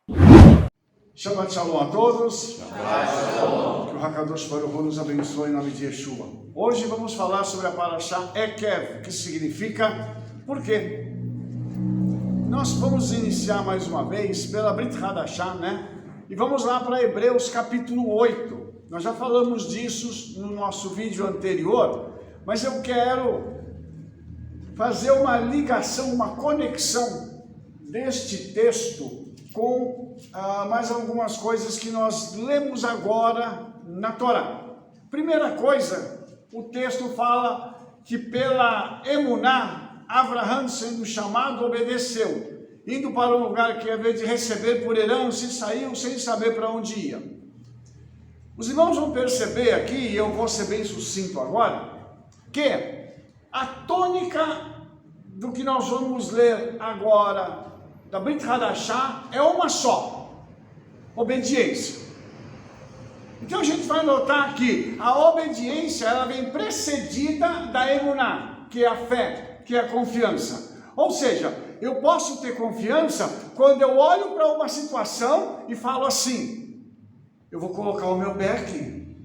Shabbat Shalom a todos. Shabbat Shalom. Que o Hakadosh Baruch Hu nos abençoe em nome de Yeshua. Hoje vamos falar sobre a Parashá Ekev, que significa por quê? Nós vamos iniciar mais uma vez pela Brit Hadashah, né? E vamos lá para Hebreus capítulo 8. Nós já falamos disso no nosso vídeo anterior, mas eu quero fazer uma ligação, uma conexão deste texto com mais algumas coisas que nós lemos agora na Torá. Primeira coisa, o texto fala que pela Emuná, Abraham, sendo chamado, obedeceu, indo para um lugar que, ao invés de receber por herança, saiu sem saber para onde ia. Os irmãos vão perceber aqui, e eu vou ser bem sucinto agora, que a tônica do que nós vamos ler agora da Brit Hadashah é uma só: obediência. Então a gente vai notar que a obediência ela vem precedida da emuná, que é a fé, que é a confiança. Ou seja, eu posso ter confiança quando eu olho para uma situação e falo assim: eu vou colocar o meu pé aqui.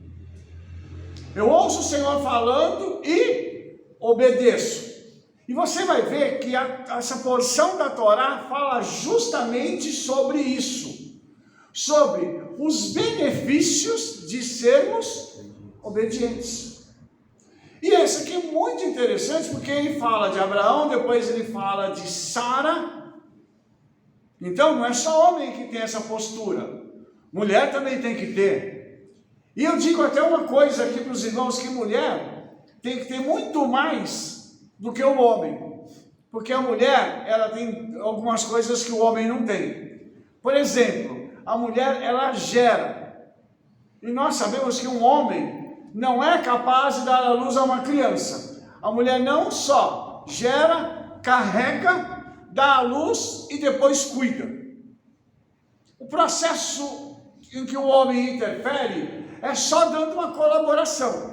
Eu ouço o Senhor falando e obedeço. E você vai ver que essa porção da Torá fala justamente sobre isso, sobre os benefícios de sermos obedientes. E esse aqui é muito interessante, porque ele fala de Abraão, depois ele fala de Sara. Então não é só homem que tem essa postura, mulher também tem que ter. E eu digo até uma coisa aqui para os irmãos, que mulher tem que ter muito mais do que o homem, porque a mulher ela tem algumas coisas que o homem não tem. Por exemplo, a mulher ela gera, e nós sabemos que um homem não é capaz de dar à luz a uma criança. A mulher não só gera, carrega, dá à luz e depois cuida. O processo em que o homem interfere é só dando uma colaboração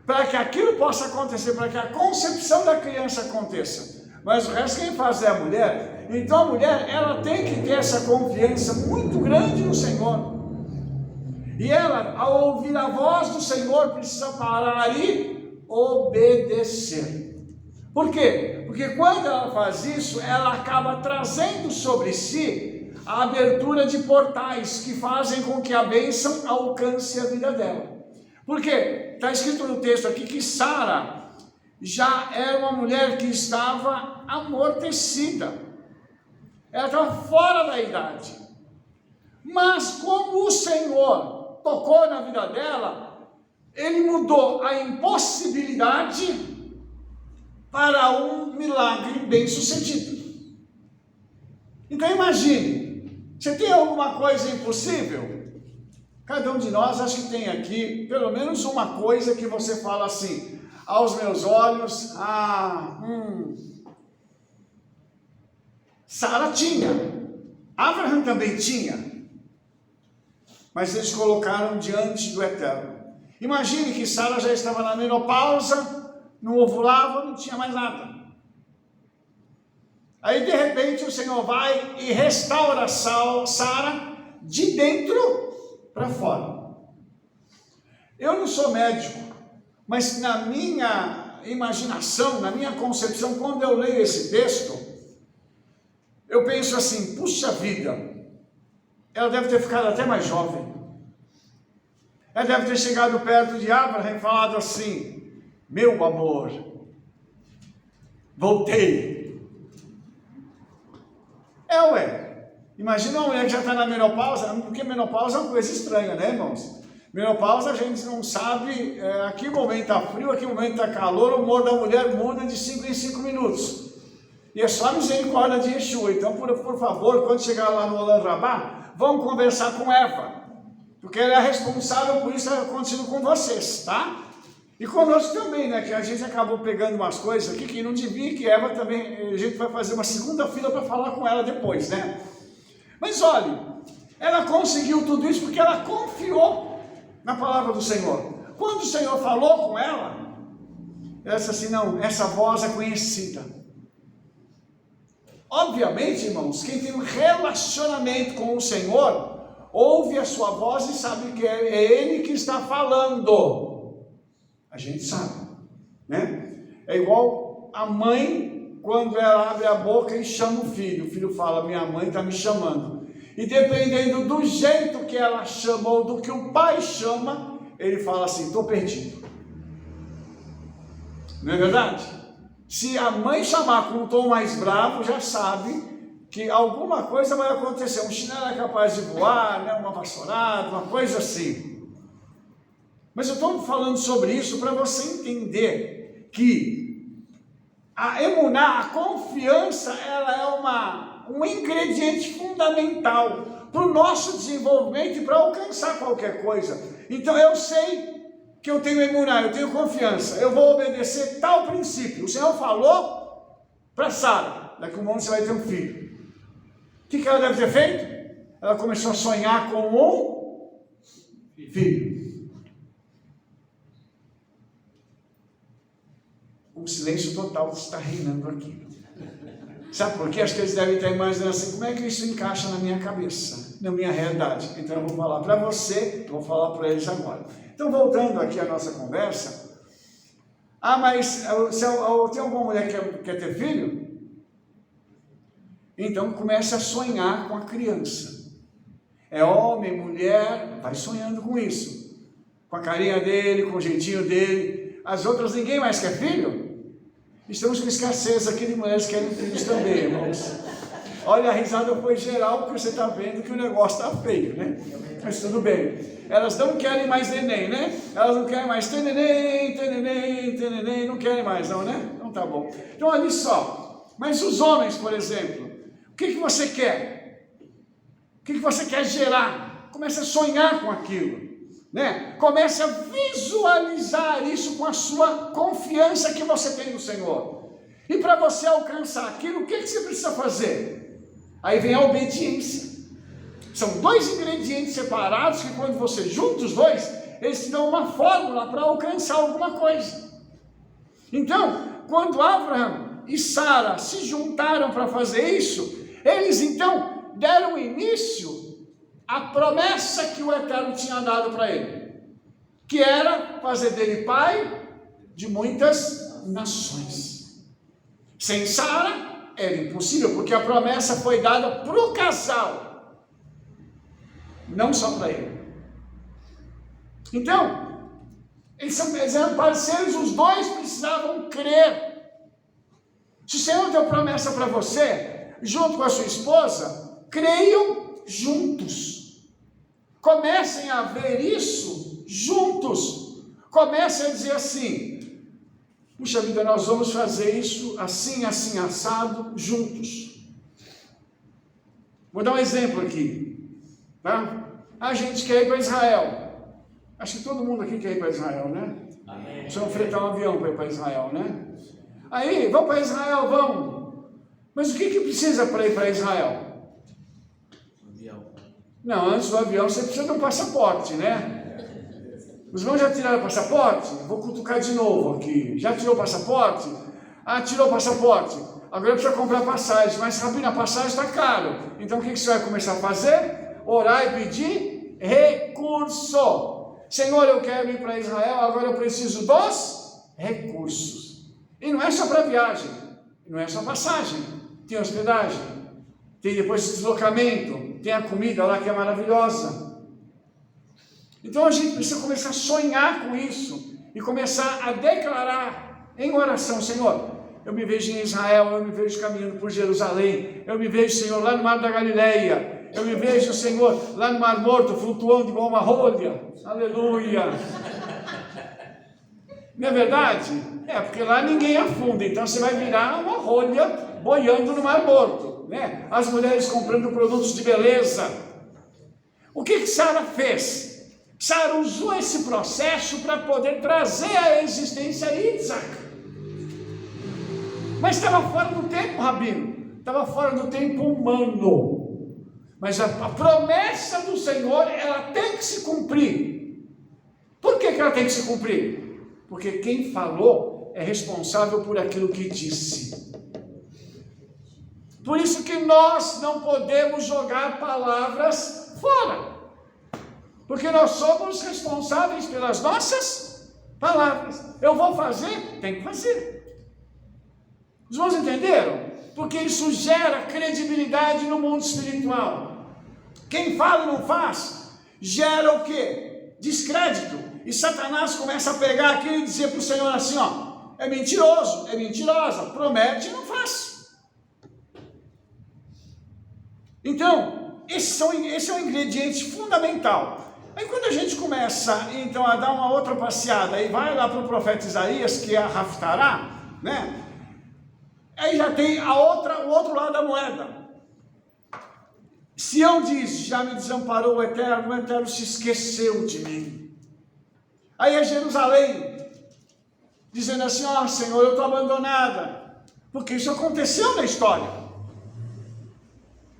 para que aquilo possa acontecer, para que a concepção da criança aconteça. Mas o resto quem faz é a mulher. Então a mulher ela tem que ter essa confiança muito grande no Senhor. E ela, ao ouvir a voz do Senhor, precisa parar e obedecer. Por quê? Porque quando ela faz isso, ela acaba trazendo sobre si a abertura de portais que fazem com que a bênção alcance a vida dela. Por quê? Está escrito no texto aqui que Sara já era uma mulher que estava amortecida. Ela estava fora da idade. Mas como o Senhor tocou na vida dela, ele mudou a impossibilidade para um milagre bem sucedido. Então imagine, você tem alguma coisa impossível? Cada um de nós acho que tem aqui pelo menos uma coisa que você fala assim: aos meus olhos, Sara tinha, Abraham também tinha, mas eles colocaram diante do Eterno. Imagine que Sara já estava na menopausa, não ovulava, não tinha mais nada. Aí de repente o Senhor vai e restaura Sara de dentro para fora. Eu não sou médico, mas na minha imaginação, na minha concepção, quando eu leio esse texto, eu penso assim: puxa vida, ela deve ter ficado até mais jovem. Ela deve ter chegado perto de Abraham e falado assim: meu amor, voltei. Imagina uma mulher que já está na menopausa, porque menopausa é uma coisa estranha, né, irmãos? Menopausa a gente não sabe a que momento está frio, a que momento está calor, o humor da mulher muda de 5 em 5 minutos. E é só a misericórdia de Yeshua. Então, por favor, quando chegar lá no Olam Rabá, vamos conversar com Eva, porque ela é responsável por isso acontecendo com vocês, tá? E conosco também, né, que a gente acabou pegando umas coisas aqui que não devia, que Eva também, a gente vai fazer uma segunda fila para falar com ela depois, né? Mas olhe, ela conseguiu tudo isso porque ela confiou na palavra do Senhor. Quando o Senhor falou com ela disse assim: não, essa voz é conhecida. Obviamente, irmãos, quem tem um relacionamento com o Senhor, ouve a sua voz e sabe que é Ele que está falando. A gente sabe, né? É igual a mãe, quando ela abre a boca e chama o filho fala, minha mãe está me chamando. E dependendo do jeito que ela chama ou do que o pai chama, ele fala assim, estou perdido. Não é verdade? Se a mãe chamar com um tom mais bravo, já sabe que alguma coisa vai acontecer. Um chinelo é capaz de voar, né? Uma vassourada, uma coisa assim. Mas eu estou falando sobre isso para você entender que a emuná, a confiança, ela é um ingrediente fundamental para o nosso desenvolvimento e para alcançar qualquer coisa. Então eu sei que eu tenho emuná, eu tenho confiança, eu vou obedecer tal princípio. O Senhor falou para Sara, daqui a um momento você vai ter um filho. O que ela deve ter feito? Ela começou a sonhar com um filho. Um silêncio total está reinando aqui. Sabe por quê? Acho que eles devem estar imaginando assim, como é que isso encaixa na minha cabeça, na minha realidade? Então eu vou falar para você, eu vou falar para eles agora. Então voltando aqui à nossa conversa, mas tem alguma mulher que quer ter filho? Então comece a sonhar com a criança. É homem, mulher, vai sonhando com isso. Com a carinha dele, com o jeitinho dele. As outras ninguém mais quer filho? Estamos com escassez aqui de mulheres que querem filhos também, irmãos. Olha, a risada foi geral, porque você está vendo que o negócio está feio, né? Mas tudo bem. Elas não querem mais neném, né? Elas não querem mais ter neném, não querem mais não, né? Então tá bom. Então olha só. Mas os homens, por exemplo, o que você quer? O que você quer gerar? Comece a sonhar com aquilo. Né? Comece a visualizar isso com a sua confiança que você tem no Senhor. E para você alcançar aquilo, o que você precisa fazer? Aí vem a obediência. São dois ingredientes separados que quando você junta os dois, eles te dão uma fórmula para alcançar alguma coisa. Então, quando Abraão e Sara se juntaram para fazer isso, eles então deram início a promessa que o Eterno tinha dado para ele, que era fazer dele pai de muitas nações. Sem Sara era impossível, porque a promessa foi dada para o casal, não só para ele. Então, eles eram parceiros, os dois precisavam crer. Se o Senhor deu promessa para você, junto com a sua esposa, creiam juntos. Comecem a ver isso juntos. Comecem a dizer assim, puxa vida, nós vamos fazer isso assim, assim, assado, juntos. Vou dar um exemplo aqui. Tá? A gente quer ir para Israel. Acho que todo mundo aqui quer ir para Israel, né? Amém. Precisamos fretar um avião para ir para Israel, né? Aí, vamos para Israel, vamos. Mas o que precisa para ir para Israel? Não, antes do avião você precisa de um passaporte, né? Os irmãos já tiraram o passaporte? Vou cutucar de novo aqui. Já tirou o passaporte? Ah, tirou o passaporte. Agora precisa comprar passagem, mas Rabino, a passagem está caro. Então o que você vai começar a fazer? Orar e pedir recurso. Senhor, eu quero ir para Israel, agora eu preciso dos recursos. E não é só para viagem, não é só passagem, tem hospedagem, tem depois deslocamento, tem a comida lá que é maravilhosa. Então a gente precisa começar a sonhar com isso e começar a declarar em oração, Senhor, eu me vejo em Israel, eu me vejo caminhando por Jerusalém, eu me vejo, Senhor, lá no Mar da Galileia, eu me vejo, Senhor, lá no Mar Morto, flutuando igual uma rolha, aleluia. Não é verdade? É, porque lá ninguém afunda, então você vai virar uma rolha boiando no Mar Morto, né? As mulheres comprando produtos de beleza. O que Sara fez? Sara usou esse processo para poder trazer à existência Isaac. Mas estava fora do tempo, Rabino. Estava fora do tempo humano. Mas a promessa do Senhor, ela tem que se cumprir. Por que ela tem que se cumprir? Porque quem falou é responsável por aquilo que disse. Por isso que nós não podemos jogar palavras fora. Porque nós somos responsáveis pelas nossas palavras. Eu vou fazer? Tem que fazer. Os irmãos entenderam? Porque isso gera credibilidade no mundo espiritual. Quem fala e não faz, gera o quê? Descrédito. E Satanás começa a pegar aquilo e dizer para o Senhor assim, ó, é mentiroso, é mentirosa, promete e não faz. Então, esse é um ingrediente fundamental. Aí quando a gente começa, então, a dar uma outra passeada, e vai lá para o profeta Isaías, que é a Haftará, né? Aí já tem o outro lado da moeda. Sião diz, já me desamparou o Eterno se esqueceu de mim. Aí é Jerusalém, dizendo assim, ó Senhor, eu estou abandonada. Porque isso aconteceu na história.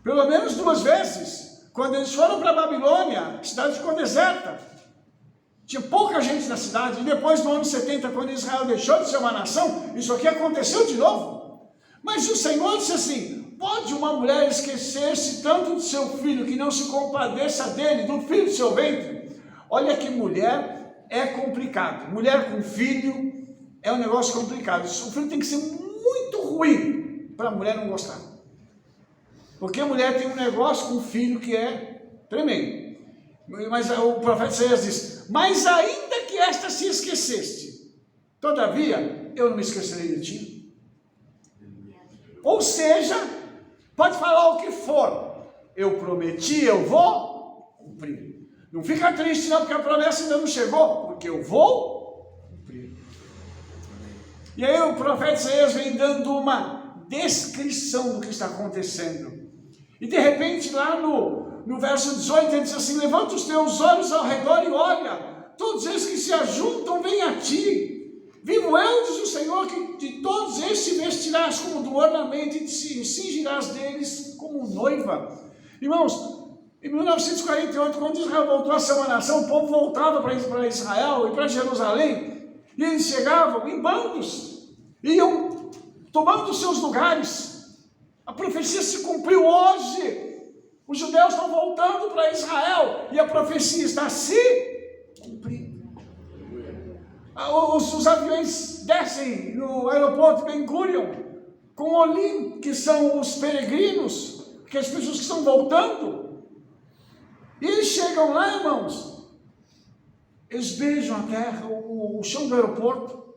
Pelo menos 2 vezes. Quando eles foram para a Babilônia, a cidade ficou deserta. Tinha pouca gente na cidade. E depois, no ano 70, quando Israel deixou de ser uma nação, isso aqui aconteceu de novo. Mas o Senhor disse assim, pode uma mulher esquecer-se tanto do seu filho, que não se compadeça dele, do filho do seu ventre? Olha que mulher é complicado. Mulher com filho é um negócio complicado. O filho tem que ser muito ruim para a mulher não gostar. Porque a mulher tem um negócio com o filho que é tremendo. Mas o profeta Isaías diz, mas ainda que esta se esqueceste, todavia eu não me esquecerei de ti. Ou seja, pode falar o que for, eu prometi, eu vou cumprir. Não fica triste não, porque a promessa ainda não chegou, porque eu vou cumprir. E aí o profeta Isaías vem dando uma descrição do que está acontecendo. E de repente lá no verso 18 ele diz assim, levanta os teus olhos ao redor e olha, todos eles que se ajuntam vêm a ti. Vivo eu, diz o Senhor, que de todos eles te vestirás como do ornamento e te cingirás deles como noiva. Irmãos, em 1948, quando Israel voltou a ser uma nação, o povo voltava para Israel e para Jerusalém, e eles chegavam em bandos, iam tomando seus lugares. A profecia se cumpriu hoje. Os judeus estão voltando para Israel e a profecia está se cumprindo. Os aviões descem no aeroporto de Ben Gurion com Olim, que são os peregrinos, que as pessoas que estão voltando. E eles chegam lá, irmãos, eles beijam a terra, o chão do aeroporto.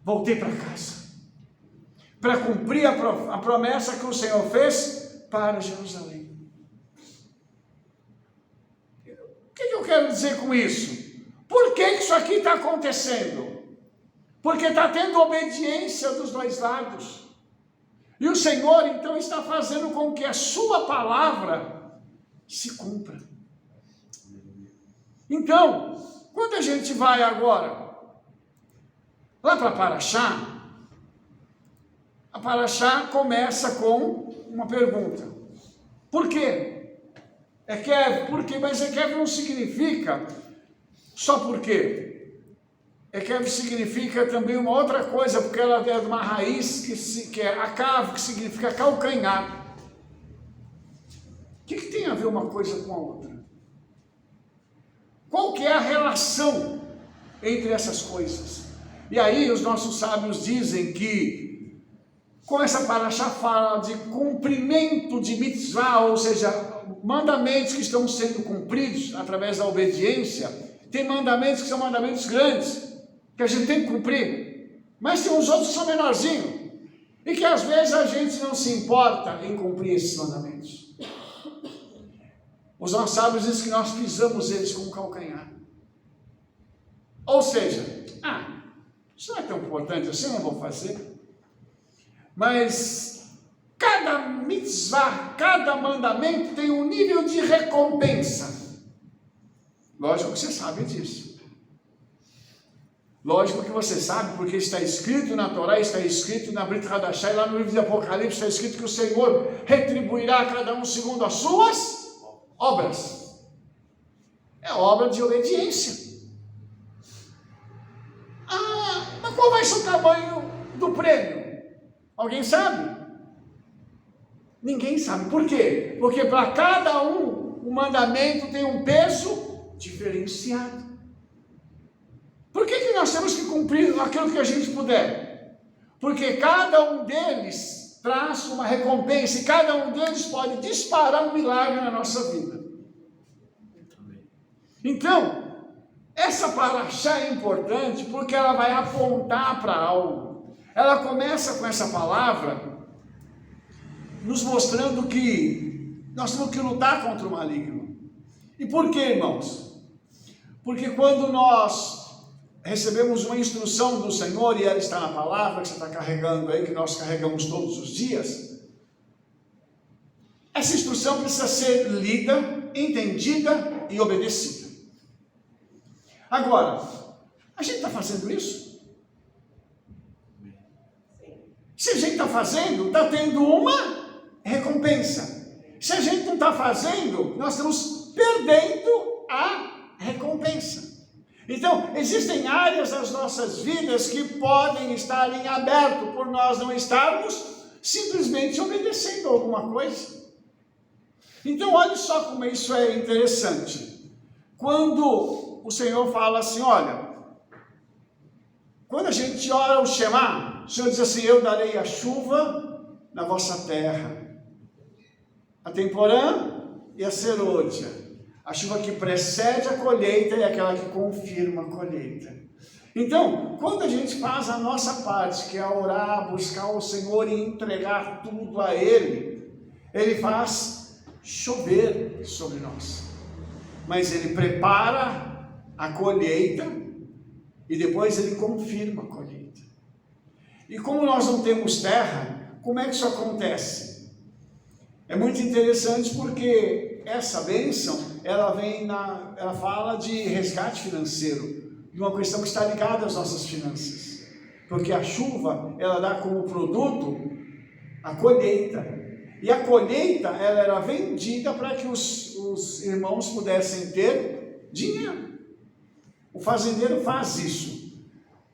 Voltei para casa para cumprir a promessa que o Senhor fez para Jerusalém. O que eu quero dizer com isso? Por que isso aqui está acontecendo? Porque está tendo obediência dos 2 lados. E o Senhor então está fazendo com que a sua palavra se cumpra. Então, quando a gente vai agora lá para Paraxá, a Paraxá começa com uma pergunta. Por quê? Ekev, por quê? Mas Ekev não significa só por quê. Ekev significa também uma outra coisa, porque ela é de uma raiz que é Akav, que significa calcanhar. O que tem a ver uma coisa com a outra? Qual que é a relação entre essas coisas? E aí os nossos sábios dizem que com essa paraxá fala de cumprimento de mitzvah, ou seja, mandamentos que estão sendo cumpridos através da obediência. Tem mandamentos que são mandamentos grandes, que a gente tem que cumprir, mas tem uns outros que são menorzinhos, e que às vezes a gente não se importa em cumprir esses mandamentos. Os nossos sábios dizem que nós pisamos eles com o calcanhar. Ou seja, isso não é tão importante assim, eu não vou fazer. Mas cada mitzvah, cada mandamento tem um nível de recompensa. Lógico que você sabe disso. Lógico que você sabe, porque está escrito na Torá, está escrito na Brit Hadashah, e lá no livro de Apocalipse está escrito que o Senhor retribuirá a cada um segundo as suas obras. É obra de obediência. Mas qual vai ser o tamanho do prêmio? Alguém sabe? Ninguém sabe. Por quê? Porque para cada um, o mandamento tem um peso diferenciado. Por que nós temos que cumprir aquilo que a gente puder? Porque cada um deles traz uma recompensa e cada um deles pode disparar um milagre na nossa vida. Então, essa paraxá é importante porque ela vai apontar para algo. Ela começa com essa palavra nos mostrando que nós temos que lutar contra o maligno. E por quê, irmãos? Porque quando nós recebemos uma instrução do Senhor, e ela está na palavra que você está carregando aí, que nós carregamos todos os dias, essa instrução precisa ser lida, entendida e obedecida. Agora, a gente está fazendo isso? Se a gente está fazendo, está tendo uma recompensa. Se a gente não está fazendo, nós estamos perdendo a recompensa. Então, existem áreas das nossas vidas que podem estar em aberto por nós não estarmos simplesmente obedecendo alguma coisa. Então, olha só como isso é interessante. Quando o Senhor fala assim, olha, quando a gente ora o Shema, o Senhor diz assim, eu darei a chuva na vossa terra, a temporã e a serôdia. A chuva que precede a colheita e aquela que confirma a colheita. Então, quando a gente faz a nossa parte, que é orar, buscar o Senhor e entregar tudo a Ele, Ele faz chover sobre nós. Mas Ele prepara a colheita e depois Ele confirma a colheita. E como nós não temos terra, como é que isso acontece? É muito interessante porque essa bênção, ela fala de resgate financeiro, de uma questão que está ligada às nossas finanças. Porque a chuva, ela dá como produto a colheita. E a colheita, ela era vendida para que os irmãos pudessem ter dinheiro. O fazendeiro faz isso.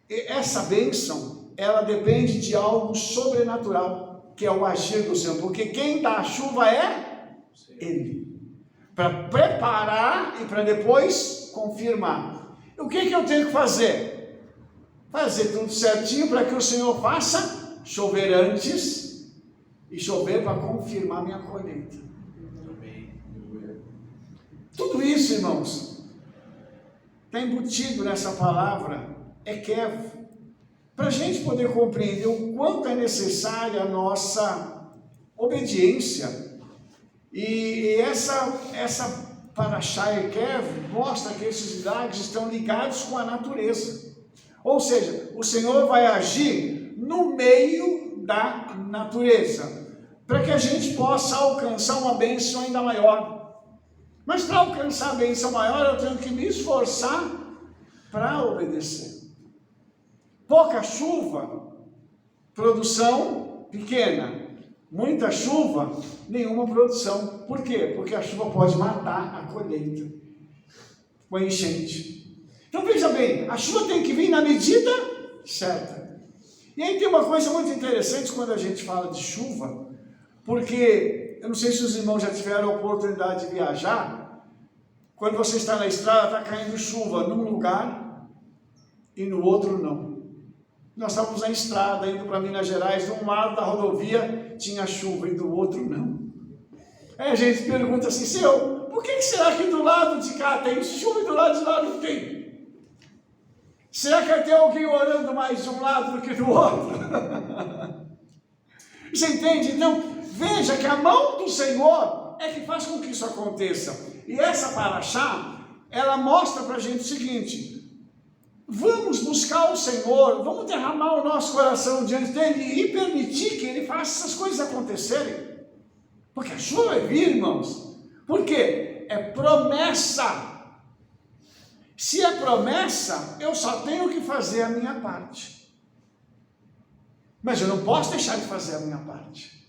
E essa bênção, ela depende de algo sobrenatural, que é o agir do Senhor. Porque quem dá a chuva é Ele. Para preparar e para depois confirmar. O que eu tenho que fazer? Fazer tudo certinho para que o Senhor faça chover antes e chover para confirmar minha colheita. Tudo isso, irmãos, está embutido nessa palavra Ekev, para a gente poder compreender o quanto é necessária a nossa obediência. E essa paraxá Ekev mostra que esses milagres estão ligados com a natureza. Ou seja, o Senhor vai agir no meio da natureza, para que a gente possa alcançar uma bênção ainda maior. Mas para alcançar a bênção maior, eu tenho que me esforçar para obedecer. Pouca chuva, produção pequena. Muita chuva, nenhuma produção. Por quê? Porque a chuva pode matar a colheita com a enchente. Então veja bem, a chuva tem que vir na medida certa. E aí tem uma coisa muito interessante quando a gente fala de chuva, porque eu não sei se os irmãos já tiveram a oportunidade de viajar. Quando você está na estrada, está caindo chuva num lugar e no outro não. Nós estávamos na estrada, indo para Minas Gerais, de um lado da rodovia tinha chuva e do outro não. Aí a gente pergunta assim, Senhor, por que será que do lado de cá tem chuva e do lado de lá não tem? Será que tem alguém orando mais de um lado do que do outro? Você entende? Então, veja que a mão do Senhor é que faz com que isso aconteça. E essa paraxá, ela mostra para a gente o seguinte, vamos buscar o Senhor, vamos derramar o nosso coração diante dele e permitir que ele faça essas coisas acontecerem. Porque a chuva vai vir, irmãos. Por quê? É promessa. Se é promessa, eu só tenho que fazer a minha parte. Mas eu não posso deixar de fazer a minha parte.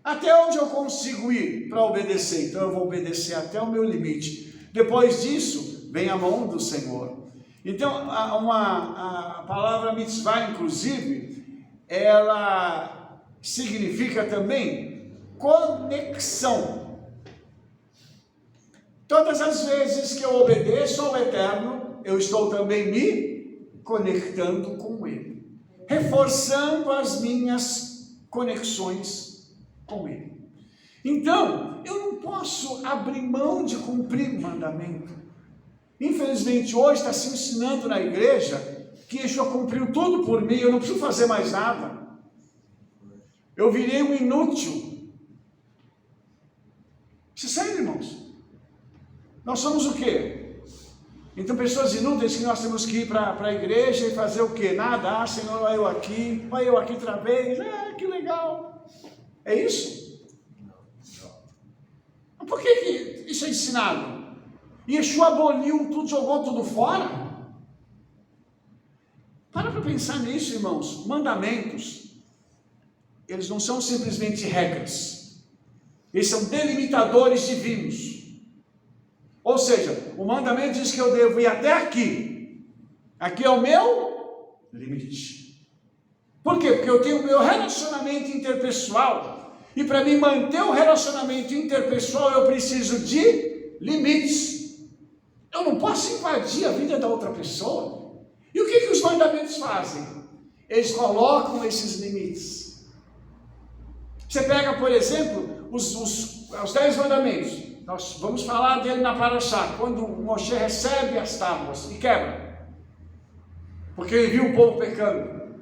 Até onde eu consigo ir para obedecer? Então eu vou obedecer até o meu limite. Depois disso, vem a mão do Senhor. Então, a palavra mitzvah, inclusive, ela significa também conexão. Todas as vezes que eu obedeço ao Eterno, eu estou também me conectando com Ele, reforçando as minhas conexões com Ele. Então, eu não posso abrir mão de cumprir o mandamento. Infelizmente, hoje está se ensinando na igreja que Yeshua cumpriu tudo por mim, eu não preciso fazer mais nada. Eu virei um inútil. Isso é sério, irmãos. Nós somos o quê? Então, pessoas inúteis que nós temos que ir para a igreja e fazer o quê? Nada. Ah, Senhor, olha eu aqui outra vez. Ah, que legal. É isso? Não. Por que isso é ensinado? Yeshua aboliu tudo, jogou tudo fora? Para pensar nisso, irmãos. Mandamentos, eles não são simplesmente regras. Eles são delimitadores divinos. Ou seja, o mandamento diz que eu devo ir até aqui. Aqui é o meu limite. Por quê? Porque eu tenho o meu relacionamento interpessoal. E para mim manter o relacionamento interpessoal, eu preciso de limites. Eu não posso invadir a vida da outra pessoa. E o que os mandamentos fazem? Eles colocam esses limites. Você pega, por exemplo, os 10 mandamentos. Nós vamos falar dele na Parashá, quando Moshe recebe as tábuas e quebra, porque ele viu o povo pecando.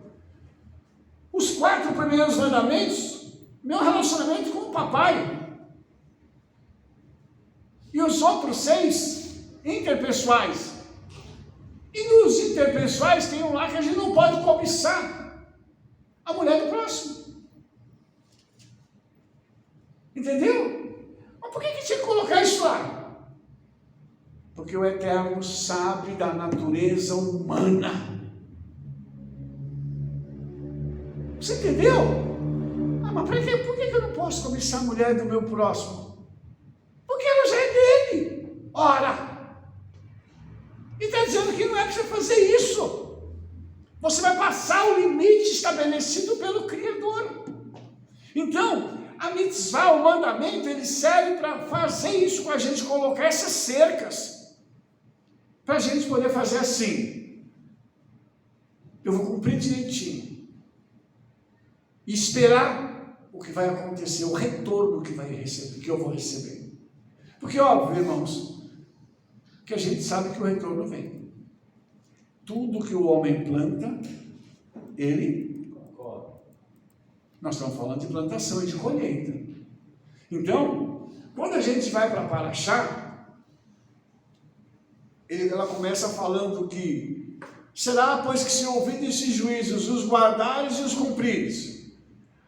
Os 4 primeiros mandamentos, meu relacionamento com o papai, e os outros 6, interpessoais. E nos interpessoais tem um lá que a gente não pode cobiçar a mulher do próximo. Entendeu? Mas por que tinha que colocar isso lá? Porque o Eterno sabe da natureza humana. Você entendeu? Ah, mas por que eu não posso cobiçar a mulher do meu próximo? Porque ela já é dele. Ora! E está dizendo que não é para você fazer isso. Você vai passar o limite estabelecido pelo Criador. Então, a mitzvah, o mandamento, ele serve para fazer isso com a gente, colocar essas cercas, para a gente poder fazer assim. Eu vou cumprir direitinho e esperar o que vai acontecer, o retorno que eu vou receber. Porque, óbvio, irmãos, que a gente sabe que o retorno vem. Tudo que o homem planta, ele... Nós estamos falando de plantação e de colheita. Então, quando a gente vai para Parashá, ela começa falando que será, pois que se ouvir esses juízos, os guardares e os cumprires.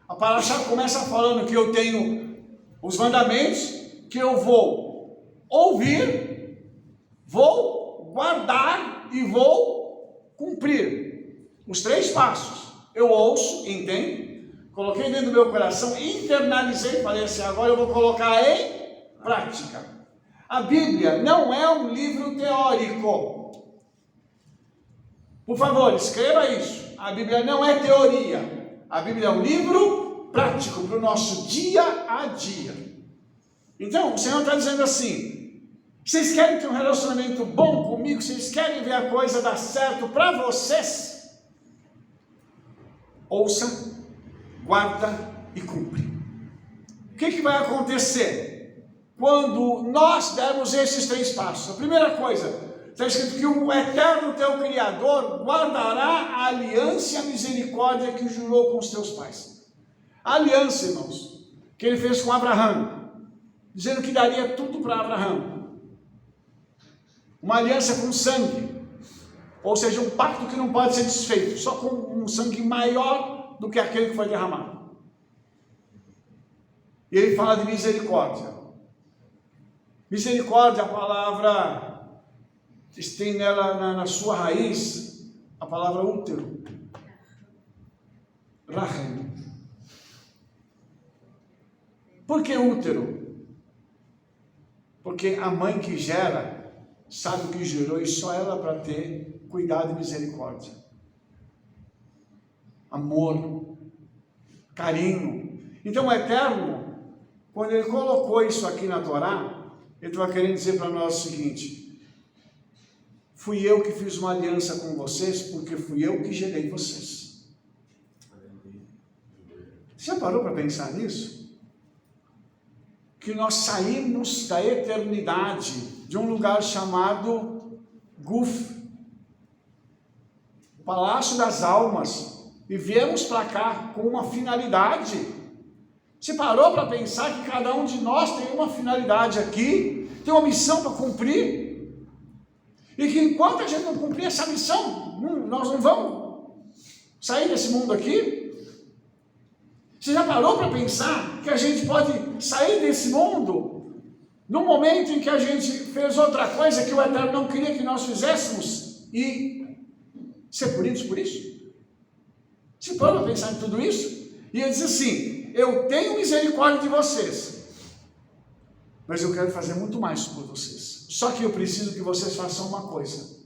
A Parashá começa falando que eu tenho os mandamentos, que eu vou ouvir, vou guardar e vou cumprir. Os 3 passos. Eu ouço, entendo, coloquei dentro do meu coração, internalizei, falei assim, agora eu vou colocar em prática. A Bíblia não é um livro teórico. Por favor, escreva isso. A Bíblia não é teoria. A Bíblia é um livro prático para o nosso dia a dia. Então, o Senhor está dizendo assim, vocês querem ter um relacionamento bom comigo? Vocês querem ver a coisa dar certo para vocês? Ouça, guarda e cumpre. O que vai acontecer quando nós dermos esses 3 passos? A primeira coisa, está escrito que o Eterno teu Criador guardará a aliança e a misericórdia que jurou com os teus pais. A aliança, irmãos, que ele fez com Abraão, dizendo que daria tudo para Abraão. Uma aliança com sangue, ou seja, um pacto que não pode ser desfeito, só com um sangue maior do que aquele que foi derramado. E ele fala de misericórdia. Misericórdia, a palavra tem nela, na sua raiz, a palavra útero. Rahel. Por que útero? Porque a mãe que gera sabe o que gerou e só ela para ter cuidado e misericórdia. Amor, carinho. Então o Eterno quando ele colocou isso aqui na Torá, ele estava querendo dizer para nós o seguinte: fui eu que fiz uma aliança com vocês, porque fui eu que gerei vocês. Você já parou para pensar nisso? Que nós saímos da eternidade, de um lugar chamado Guf, o Palácio das Almas, e viemos para cá com uma finalidade. Você parou para pensar que cada um de nós tem uma finalidade aqui, tem uma missão para cumprir, e que enquanto a gente não cumprir essa missão, nós não vamos sair desse mundo aqui? Você já parou para pensar que a gente pode sair desse mundo no momento em que a gente fez outra coisa que o Eterno não queria que nós fizéssemos e ser punidos por isso? Você parou para pensar em tudo isso? E ele diz assim: eu tenho misericórdia de vocês, mas eu quero fazer muito mais por vocês. Só que eu preciso que vocês façam uma coisa.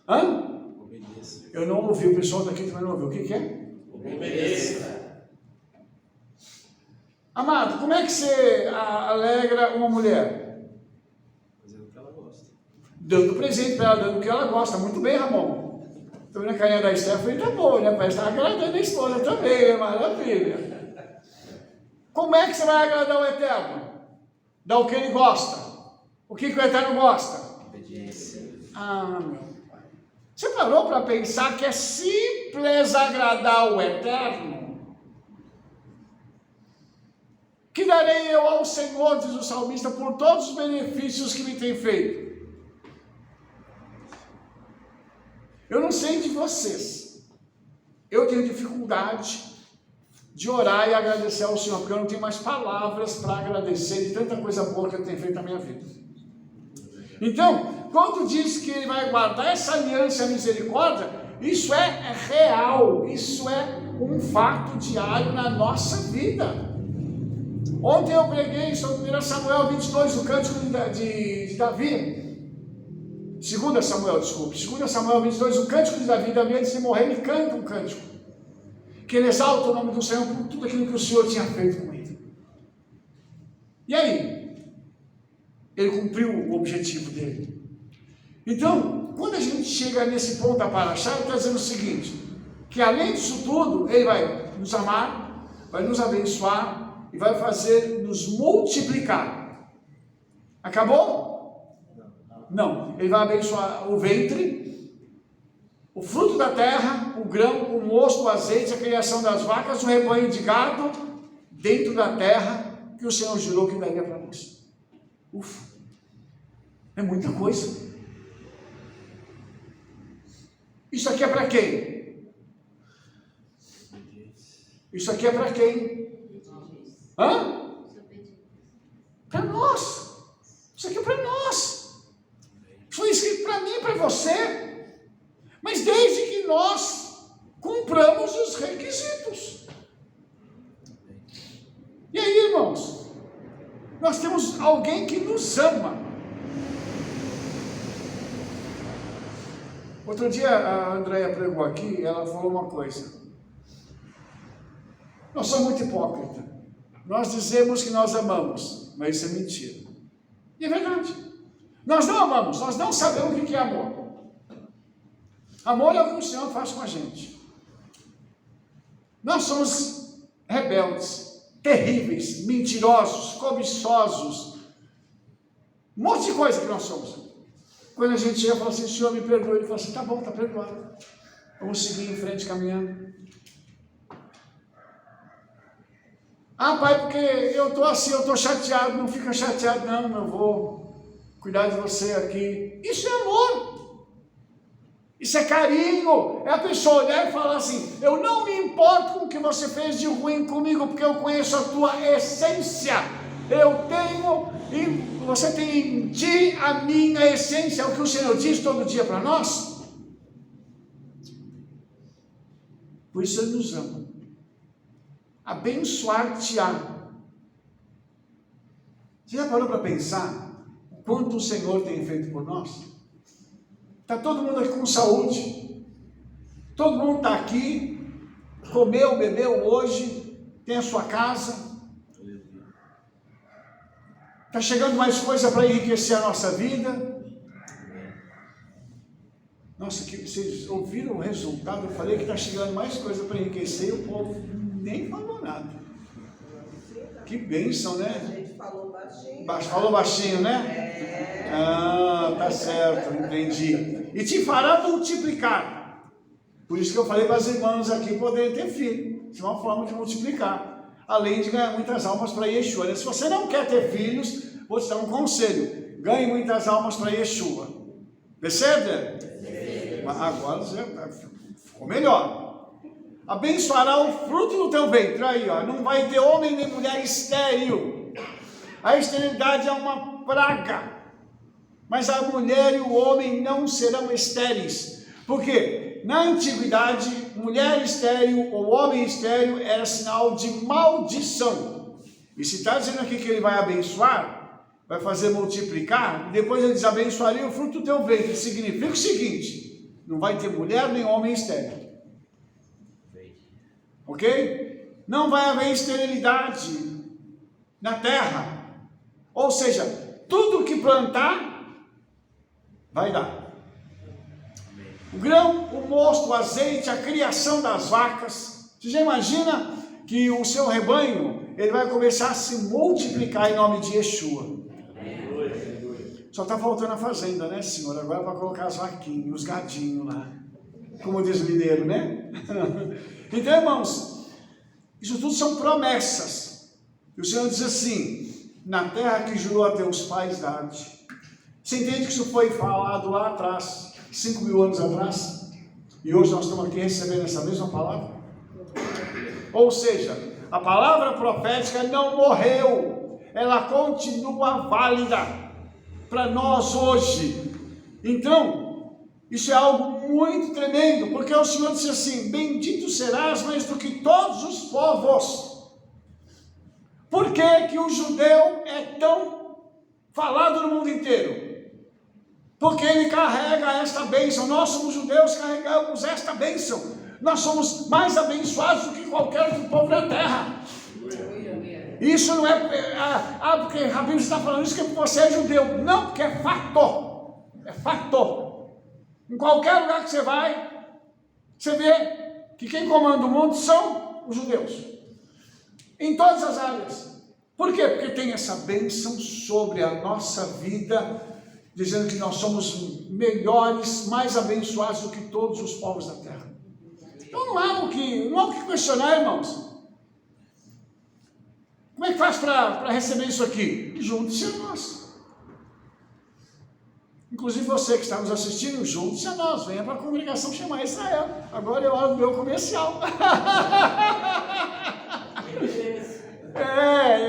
Hã? Obedeça. Eu não ouvi, o pessoal daqui também não ouviu. O que é? Obedeça. Amado, como é que você alegra uma mulher? Fazendo o que ela gosta. Dando presente para ela, dando o que ela gosta. Muito bem, Ramon. Estou vendo a carinha da Stephanie, tá boa, né? Parece que está agradando a esposa também, é maravilha. Como é que você vai agradar o Eterno? Dá o que ele gosta. O que o Eterno gosta? Obediência. Ah, meu pai. Você parou para pensar que é simples agradar o Eterno? Que darei eu ao Senhor, diz o salmista, por todos os benefícios que me tem feito. Eu não sei de vocês, eu tenho dificuldade de orar e agradecer ao Senhor, porque eu não tenho mais palavras para agradecer de tanta coisa boa que Ele tem feito na minha vida. Então, quando diz que Ele vai guardar essa aliança e a misericórdia, isso é real, isso é um fato diário na nossa vida. Ontem eu preguei sobre 1 Samuel 22, o cântico de Davi. 2 Samuel 22, o cântico de Davi. Davi, antes de morrer, ele canta um cântico que ele exalta o nome do Senhor por tudo aquilo que o Senhor tinha feito com ele. E aí? Ele cumpriu o objetivo dele. Então, quando a gente chega nesse ponto da Paraxá, ele está dizendo o seguinte: que além disso tudo, ele vai nos amar, vai nos abençoar e vai fazer nos multiplicar. Acabou? Não. Ele vai abençoar o ventre, o fruto da terra, o grão, o mosto, o azeite, a criação das vacas, o rebanho de gado dentro da terra que o Senhor jurou que daria para nós. Ufa, é muita coisa. Isso aqui é para quem? Isso aqui é para quem? Hã? Para nós. Isso aqui é para nós. Foi escrito para mim e para você. Mas desde que nós cumpramos os requisitos. E aí, irmãos? Nós temos alguém que nos ama. Outro dia a Andréia pregou aqui e ela falou uma coisa. Nós somos muito hipócritas. Nós dizemos que nós amamos, mas isso é mentira. E é verdade. Nós não amamos, nós não sabemos o que é amor. Amor é o que o Senhor faz com a gente. Nós somos rebeldes, terríveis, mentirosos, cobiçosos. Um monte de coisa que nós somos. Quando a gente chega e fala assim: Senhor, me perdoe. Ele fala assim: tá bom, tá perdoado. Vamos seguir em frente caminhando. Ah, pai, porque eu estou assim, eu estou chateado. Não fica chateado, não, eu vou cuidar de você aqui. Isso é amor. Isso é carinho. É a pessoa olhar e falar assim: eu não me importo com o que você fez de ruim comigo, porque eu conheço a tua essência. Eu tenho, você tem em ti a minha essência. É o que o Senhor diz todo dia para nós. Por isso Ele nos ama. Abençoar-te-á. Você já parou para pensar o quanto o Senhor tem feito por nós? Está todo mundo aqui com saúde, todo mundo está aqui, comeu, bebeu hoje, tem a sua casa, Está chegando mais coisa para enriquecer a nossa vida. Nossa, que vocês ouviram o resultado? Eu falei que está chegando mais coisa para enriquecer e o povo nem falou nada. Que bênção, né? A gente falou baixinho. Falou baixinho, né? Ah, tá certo, entendi. E te fará multiplicar. Por isso que eu falei para as irmãs aqui poderem ter filho. Isso é uma forma de multiplicar. Além de ganhar muitas almas para Yeshua. Se você não quer ter filhos, vou te dar um conselho. Ganhe muitas almas para Yeshua. Percebe? Agora ficou melhor. Abençoará o fruto do teu ventre. Aí, ó, não vai ter homem nem mulher estéril. A esterilidade é uma praga. Mas a mulher e o homem não serão estéreis. Por quê? Na antiguidade, mulher estéril ou homem estéril era sinal de maldição. E se está dizendo aqui que ele vai abençoar, vai fazer multiplicar, e depois ele diz abençoaria o fruto do teu ventre. Significa o seguinte: não vai ter mulher nem homem estéril. Ok? Não vai haver esterilidade na terra. Ou seja, tudo que plantar, vai dar. O grão, o mosto, o azeite, a criação das vacas. Você já imagina que o seu rebanho, ele vai começar a se multiplicar em nome de Yeshua. Só está faltando a fazenda, né, Senhor? Agora para colocar as vaquinhas, os gadinhos lá. Como diz o mineiro, né? Então, irmãos, isso tudo são promessas. E o Senhor diz assim: na terra que jurou a teus pais dar-te. Você entende que isso foi falado lá atrás, 5.000 anos atrás? E hoje nós estamos aqui recebendo essa mesma palavra? Ou seja, a palavra profética não morreu. Ela continua válida para nós hoje. Então, isso é algo muito tremendo, porque o Senhor disse assim: bendito serás mais do que todos os povos. Por que o judeu é tão falado no mundo inteiro? Porque ele carrega esta bênção. Nós somos judeus, carregamos esta bênção. Nós somos mais abençoados do que qualquer outro povo da terra. Isso não é porque a Bíblia está falando isso porque você é judeu. Não, porque é fato. É fato. Em qualquer lugar que você vai, você vê que quem comanda o mundo são os judeus. Em todas as áreas. Por quê? Porque tem essa bênção sobre a nossa vida, dizendo que nós somos melhores, mais abençoados do que todos os povos da terra. Então não há o que questionar, irmãos. Como é que faz para receber isso aqui? Junte-se a nós. Inclusive você que está nos assistindo, junte-se a nós. Venha para a congregação chamar Israel. Agora é hora do meu comercial.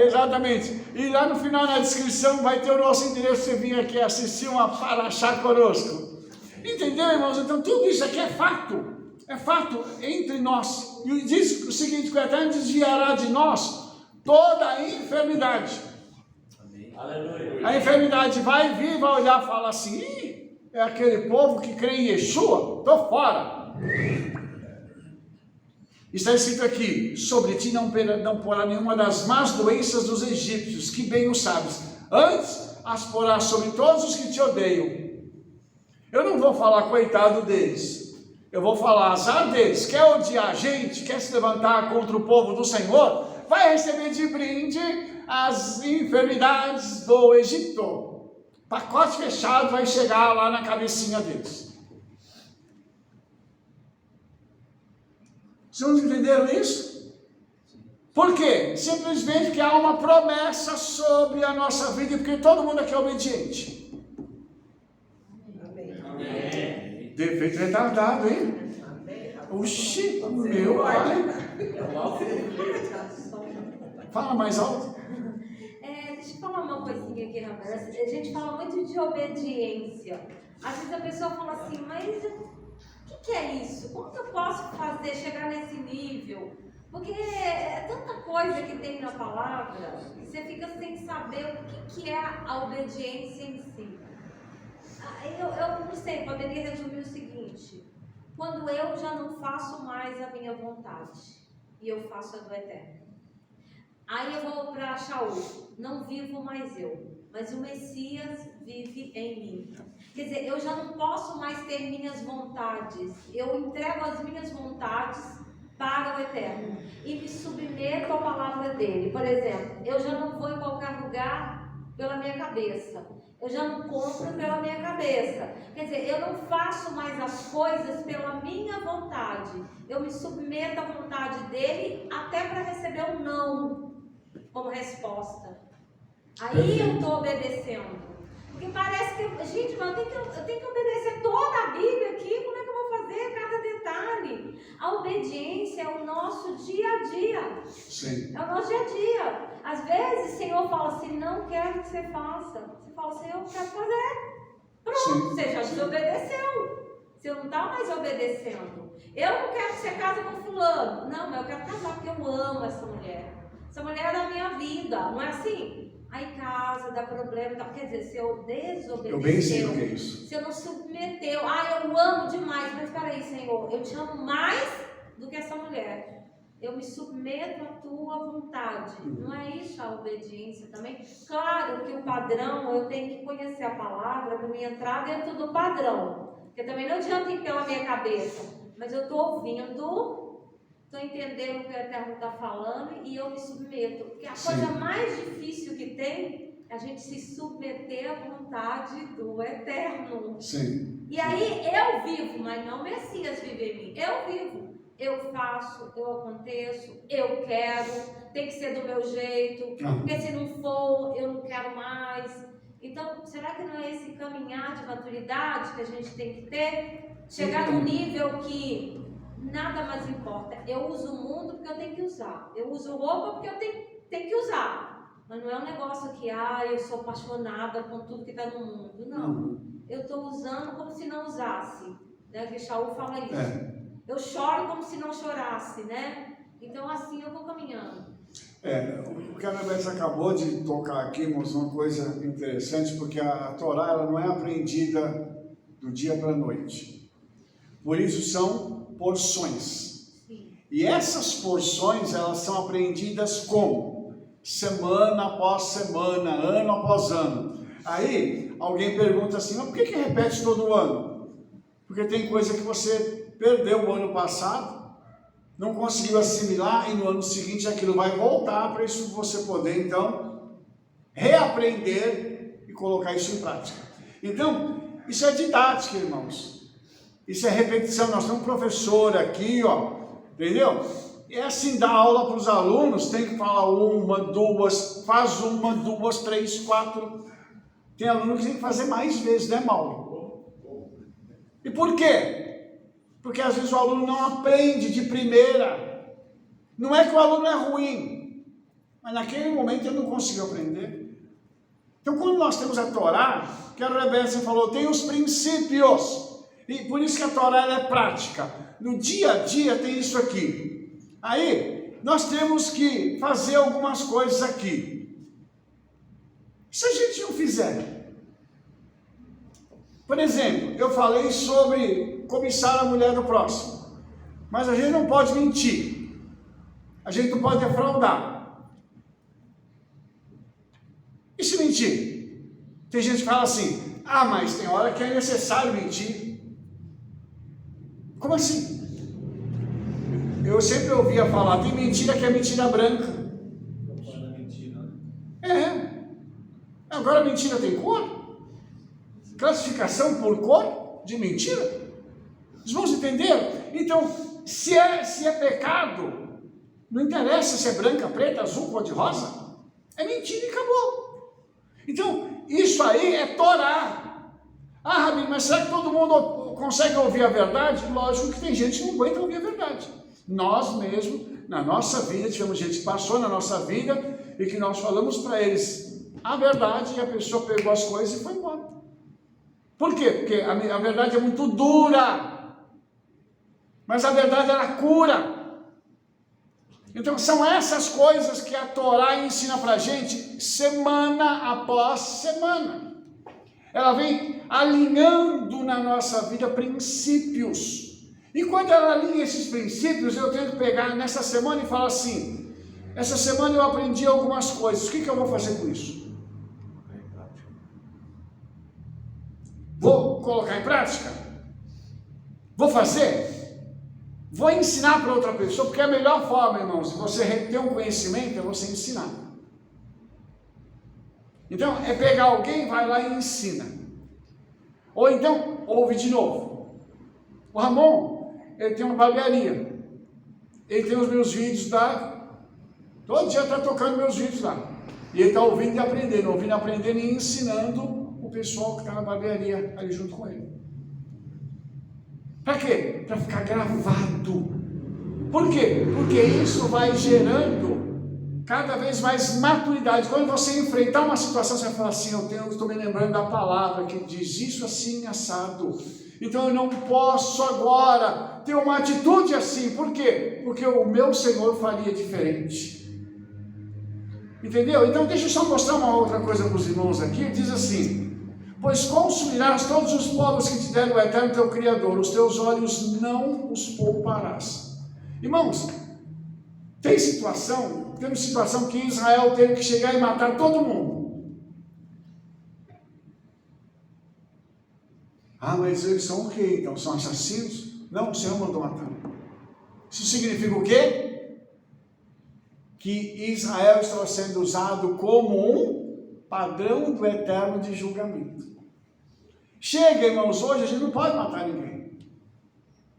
Exatamente. E lá no final, na descrição, vai ter o nosso endereço. Você vir aqui assistir uma Parashá conosco. Entendeu, irmãos? Então tudo isso aqui é fato. É fato entre nós. E diz o seguinte: que o Eterno desviará de nós toda a enfermidade. Amém. A enfermidade vai vir, vai olhar e falar assim: é aquele povo que crê em Yeshua, estou fora. Está escrito aqui: sobre ti não porá nenhuma das más doenças dos egípcios, que bem o sabes, antes as porá sobre todos os que te odeiam. Eu não vou falar coitado deles, eu vou falar azar deles. Quer odiar a gente, quer se levantar contra o povo do Senhor, vai receber de brinde as enfermidades do Egito. Pacote fechado vai chegar lá na cabecinha deles. Vocês entenderam isso? Por quê? Simplesmente porque há uma promessa sobre a nossa vida e porque todo mundo aqui é obediente. Amém. Defeito retardado, hein? Oxi, meu pai. Fala mais alto. Deixa eu falar uma coisinha aqui, Ramiro. A gente fala muito de obediência. Às vezes a pessoa fala assim: mas o que é isso? Como que eu posso fazer, chegar nesse nível? Porque é tanta coisa que tem na palavra, que você fica sem saber o que é a obediência em si. Eu não sei, poderia resumir o seguinte: quando eu já não faço mais a minha vontade, e eu faço a do Eterno. Aí eu vou para Shaul, não vivo mais eu. mas o Messias vive em mim. Quer dizer, eu já não posso mais ter minhas vontades. Eu entrego as minhas vontades para o Eterno e me submeto à palavra dele. Por exemplo, eu já não vou em qualquer lugar pela minha cabeça. Eu já não compro pela minha cabeça. Quer dizer, eu não faço mais as coisas pela minha vontade. Eu me submeto à vontade dele até para receber um não como resposta. Aí eu estou obedecendo. Porque parece que, gente, mas eu tenho que obedecer toda a Bíblia aqui. Como é que eu vou fazer cada detalhe? A obediência é o nosso dia a dia. Sim. É o nosso dia a dia. Às vezes o Senhor fala assim, não quero que você faça. Você fala assim, eu quero fazer. Pronto, Sim. você já desobedeceu. Você não está mais obedecendo. Eu não quero que você case com fulano. Não, mas eu quero casar porque eu amo essa mulher. Essa mulher é da minha vida. Não é assim? Aí casa, dá problema e tal. Quer dizer, se eu desobedeceu, Eu bem sei o que é isso. se eu não submeteu, eu amo demais, mas peraí, Senhor, eu te amo mais do que essa mulher. Eu me submeto à tua vontade. Não é isso a obediência também? Claro que o padrão, eu tenho que conhecer a palavra para me entrar dentro do padrão. Porque também não adianta ir pela minha cabeça. Mas eu estou ouvindo, estou entendendo o que o Eterno está falando e eu me submeto. Porque a coisa mais difícil que tem é a gente se submeter à vontade do Eterno. Sim. E aí eu vivo, mas não o Messias vive em mim. Eu vivo. Eu faço, eu aconteço, eu quero, tem que ser do meu jeito, porque se não for, eu não quero mais. Então, será que não é esse caminhar de maturidade que a gente tem que ter? Chegar num nível que nada mais importa. Eu uso o mundo porque eu tenho que usar. Eu uso roupa porque eu tenho que usar. Mas não é um negócio que, eu sou apaixonada com tudo que está no mundo. Não. Eu estou usando como se não usasse. Né? Que Shaul fala isso. Eu choro como se não chorasse, né? Então assim eu vou caminhando. O que a Rebeca acabou de tocar aqui mostrou uma coisa interessante, porque a Torá ela não é aprendida do dia para a noite. Por isso são porções. Sim. E essas porções elas são aprendidas como? Semana após semana, ano após ano. Aí alguém pergunta assim, mas por que repete todo ano? Porque tem coisa que você perdeu o ano passado, não conseguiu assimilar e no ano seguinte aquilo vai voltar para isso você poder então reaprender e colocar isso em prática. Então, isso é didática, irmãos. Isso é repetição. Nós temos um professor aqui, entendeu? É assim, dá aula para os alunos, tem que falar uma, duas, faz uma, duas, três, quatro. Tem aluno que tem que fazer mais vezes, né, Mauro? E por quê? Porque às vezes o aluno não aprende de primeira. Não é que o aluno é ruim, mas naquele momento ele não conseguiu aprender. Então quando nós temos a Torá, que a Rebeca falou, tem os princípios. E por isso que a Torá ela é prática. No dia a dia tem isso aqui. Aí nós temos que fazer algumas coisas aqui. Se a gente não fizer... Por exemplo, eu falei sobre cobiçar a mulher do próximo, mas a gente não pode mentir, a gente não pode defraudar. E se mentir? Tem gente que fala assim, mas tem hora que é necessário mentir. Como assim? Eu sempre ouvia falar, tem mentira que é mentira branca. Não pode mentir, né? Agora a mentira tem cor? Classificação por cor de mentira? Vocês vão entender? Então, se é pecado, não interessa se é branca, preta, azul, cor de rosa, é mentira e acabou. Então, isso aí é Torá. Rabi, mas será que todo mundo consegue ouvir a verdade? Lógico que tem gente que não aguenta ouvir a verdade. Nós mesmos, na nossa vida, tivemos gente que passou na nossa vida e que nós falamos para eles a verdade e a pessoa pegou as coisas e foi embora. Por quê? Porque a verdade é muito dura, mas a verdade ela cura. Então são essas coisas que a Torá ensina para a gente semana após semana. Ela vem alinhando na nossa vida princípios. E quando ela alinha esses princípios, eu tenho que pegar nessa semana e falar assim, essa semana eu aprendi algumas coisas, o que eu vou fazer com isso? Vou colocar em prática? Vou fazer? Vou ensinar para outra pessoa, porque a melhor forma, irmãos, de você reter um conhecimento é você ensinar. Então, é pegar alguém, vai lá e ensina. Ou então, ouve de novo. O Ramon, ele tem uma barbearia. Ele tem os meus vídeos lá. Todo dia está tocando meus vídeos lá. E ele está ouvindo e aprendendo e ensinando o pessoal que está na barbearia ali junto com ele. Para quê? Para ficar gravado. Por quê? Porque isso vai gerando cada vez mais maturidade. Quando você enfrentar uma situação, você vai falar assim, eu estou me lembrando da palavra que diz isso assim, assado. Então eu não posso agora ter uma atitude assim. Por quê? Porque o meu Senhor faria diferente. Entendeu? Então deixa eu só mostrar uma outra coisa para os irmãos aqui. Diz assim, pois consumirás todos os povos que te deram o eterno teu Criador, os teus olhos não os pouparás. Irmãos, temos situação que Israel teve que chegar e matar todo mundo. Ah, mas eles são o quê? Então são assassinos? Não, o Senhor mandou matar. Isso significa o quê? Que Israel estava sendo usado como um padrão do eterno de julgamento. Chega, irmãos, hoje a gente não pode matar ninguém,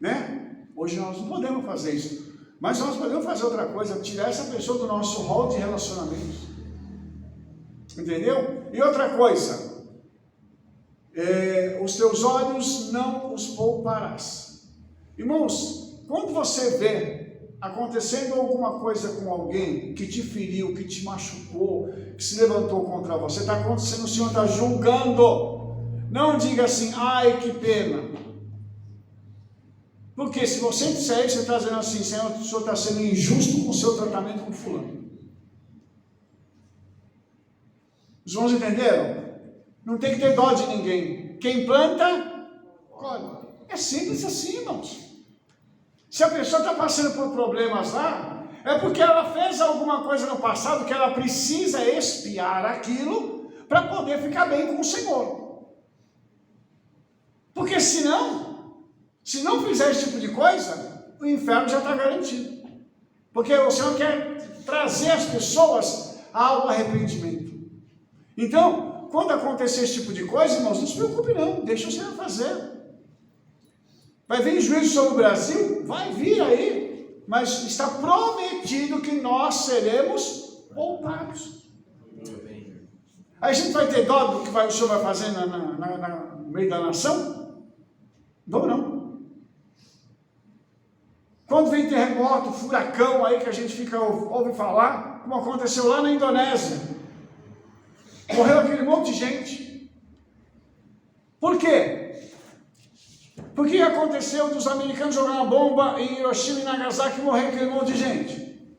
né? Hoje nós não podemos fazer isso. Mas nós podemos fazer outra coisa, tirar essa pessoa do nosso rol de relacionamentos. Entendeu? E outra coisa, os teus olhos não os pouparás. Irmãos, quando você vê acontecendo alguma coisa com alguém que te feriu, que te machucou, que se levantou contra você, está acontecendo, o Senhor está julgando. Não diga assim, ai que pena. Porque se você disser isso, você está dizendo assim, Senhor, o Senhor está sendo injusto com o seu tratamento com fulano. Os irmãos entenderam? Não tem que ter dó de ninguém. Quem planta, colhe. É simples assim, irmãos. Se a pessoa está passando por problemas lá, é porque ela fez alguma coisa no passado que ela precisa expiar aquilo para poder ficar bem com o Senhor. Porque senão, se não fizer esse tipo de coisa, o inferno já está garantido. Porque o Senhor quer trazer as pessoas ao arrependimento. Então, quando acontecer esse tipo de coisa, irmãos, não se preocupe não, deixa o Senhor fazer. Vai vir juízo sobre o Brasil? Vai vir aí. Mas está prometido que nós seremos poupados. Aí a gente vai ter dó do que o Senhor vai fazer no meio da nação? Vamos não. Quando vem terremoto, furacão aí que a gente ouve falar, como aconteceu lá na Indonésia, morreu aquele monte de gente. Por quê? Por que aconteceu dos americanos jogar uma bomba em Hiroshima e Nagasaki e morrer aquele monte de gente?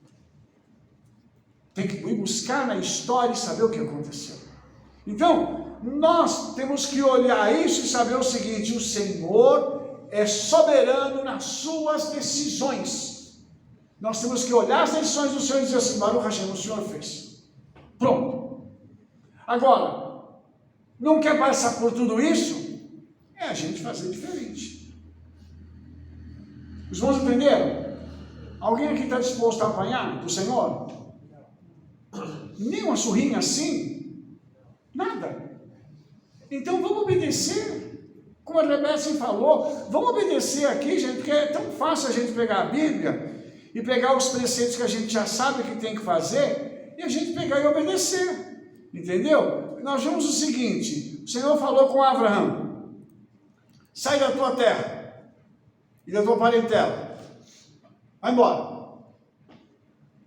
Tem que ir buscar na história e saber o que aconteceu. Então, nós temos que olhar isso e saber o seguinte, o Senhor é soberano nas suas decisões. Nós temos que olhar as decisões do Senhor e dizer assim, Baruch Hashem, o Senhor fez. Pronto. Agora, não quer passar por tudo isso? É a gente fazer diferente. Os irmãos entenderam? Alguém aqui está disposto a apanhar do Senhor? Nem uma surrinha assim? Nada. Então vamos obedecer. Como a Rebeca falou, vamos obedecer aqui, gente, porque é tão fácil a gente pegar a Bíblia e pegar os preceitos que a gente já sabe que tem que fazer e a gente pegar e obedecer. Entendeu? Nós vemos o seguinte, o Senhor falou com Abraão, sai da tua terra e da tua parentela, vai embora.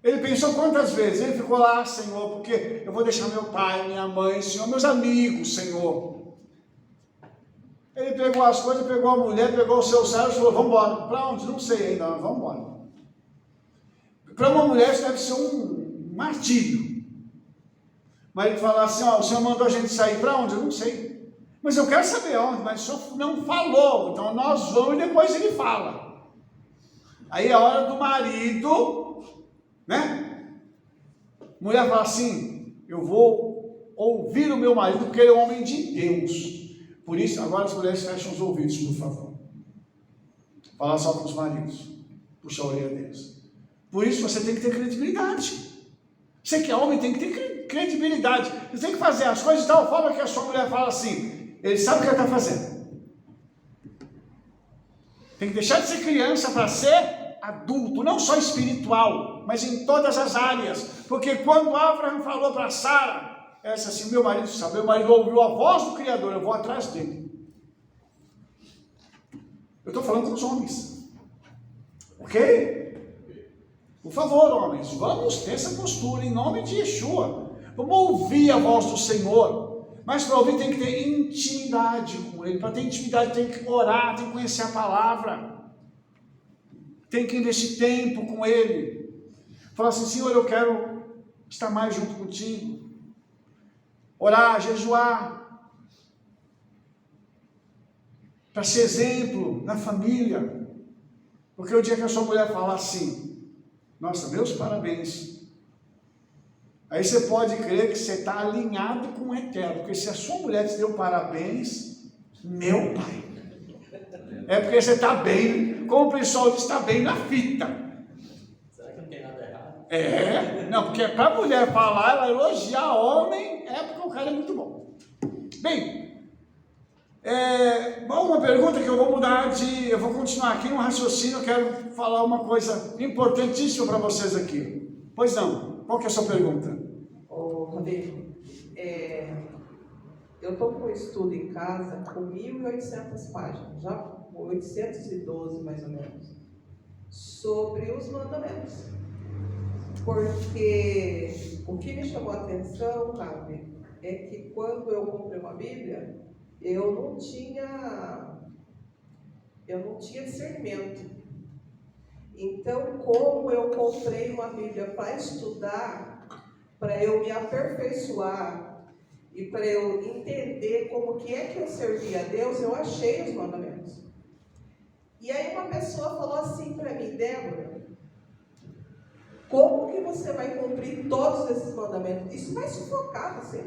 Ele pensou quantas vezes, ele ficou lá, Senhor, porque eu vou deixar meu pai, minha mãe, Senhor, meus amigos, Senhor. Ele pegou as coisas, pegou a mulher, pegou o seu servo e falou, vamos embora. Para onde? Não sei ainda, mas vamos embora. Para uma mulher isso deve ser um martírio. Mas ele fala assim, ó, o Senhor mandou a gente sair para onde? Eu não sei. Mas eu quero saber onde, mas o Senhor não falou. Então nós vamos e depois ele fala. Aí é a hora do marido, né? Mulher fala assim, eu vou ouvir o meu marido porque ele é um homem de Deus. Por isso, agora as mulheres fecham os ouvidos, por favor. Fala só com os maridos. Puxa a orelha deles. Por isso você tem que ter credibilidade. Você que é homem tem que ter credibilidade. Você tem que fazer as coisas de tal forma que a sua mulher fala assim, ele sabe o que ela está fazendo. Tem que deixar de ser criança para ser adulto, não só espiritual, mas em todas as áreas. Porque quando Abraão falou para Sara, ela disse assim, meu marido ouviu a voz do Criador, eu vou atrás dele. Eu estou falando com os homens. Ok? Por favor, homens, vamos ter essa postura em nome de Yeshua. Vamos ouvir a voz do Senhor. Mas para ouvir tem que ter intimidade com Ele. Para ter intimidade tem que orar, tem que conhecer a palavra. Tem que investir tempo com Ele. Falar assim, Senhor, eu quero estar mais junto contigo. Orar, jejuar. Para ser exemplo na família. Porque o dia que a sua mulher falar assim, nossa, meus parabéns. Aí você pode crer que você está alinhado com o Eterno. Porque se a sua mulher te deu parabéns, meu pai. É porque você está bem, como o pessoal diz, está bem na fita. Será que não tem nada errado? Não, porque para a mulher falar, ela elogiar homem, é porque o cara é muito bom. Bem, uma pergunta que eu vou mudar eu vou continuar aqui no raciocínio, eu quero falar uma coisa importantíssima para vocês aqui. Pois não, qual que é a sua pergunta? Rabino, eu estou com um estudo em casa com 1.800 páginas, já 812 mais ou menos, sobre os mandamentos. Porque o que me chamou a atenção, Rabi, é que quando eu comprei uma Bíblia, eu não tinha discernimento. Então, como eu comprei uma Bíblia para estudar, para eu me aperfeiçoar e para eu entender como que é que eu servia a Deus, eu achei os mandamentos. E aí uma pessoa falou assim para mim, Débora, como que você vai cumprir todos esses mandamentos? Isso vai sufocar você.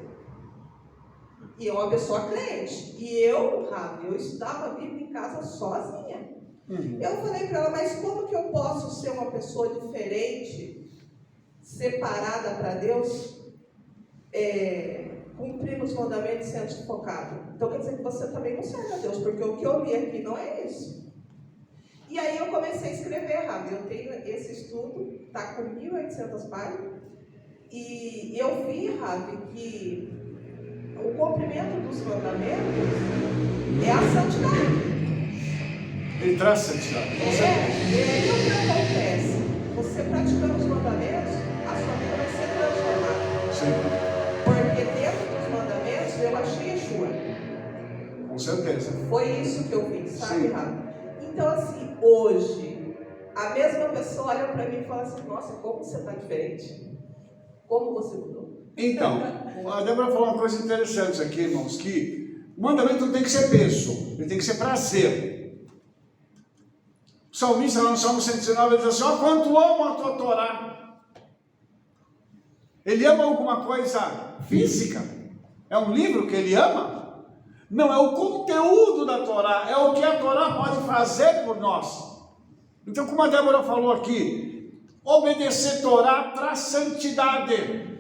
E é uma pessoa crente. E eu estudava a Bíblia em casa sozinha. Eu falei para ela, mas como que eu posso ser uma pessoa diferente, separada para Deus, cumprindo os mandamentos sendo sufocado? Então quer dizer que você também não serve a Deus, porque o que eu li aqui não é isso. E aí eu comecei a escrever, Rabi. Eu tenho esse estudo, está com 1.800 páginas, e eu vi, Rabi, que o cumprimento dos mandamentos é a santidade. Ele traz santidade. E aí o que acontece? Você praticando os mandamentos, a sua vida vai ser transformada. Sim. Porque dentro dos mandamentos eu achei Yeshua. Com certeza. Foi isso que eu vi, sabe, Sim. Rabi? Então assim, hoje, a mesma pessoa olha para mim e fala assim, nossa, como você está diferente? Como você mudou? Então, a Débora falou uma coisa interessante aqui, irmãos, que o mandamento não tem que ser peso, ele tem que ser prazer. O salmista, lá no Salmo 119, ele diz assim, ó, quanto amo a tua Torá. Ele ama alguma coisa física? É um livro que ele ama? Não, é o conteúdo da Torá, é o que a Torá pode fazer por nós. Então, como a Débora falou aqui, obedecer Torá traz santidade.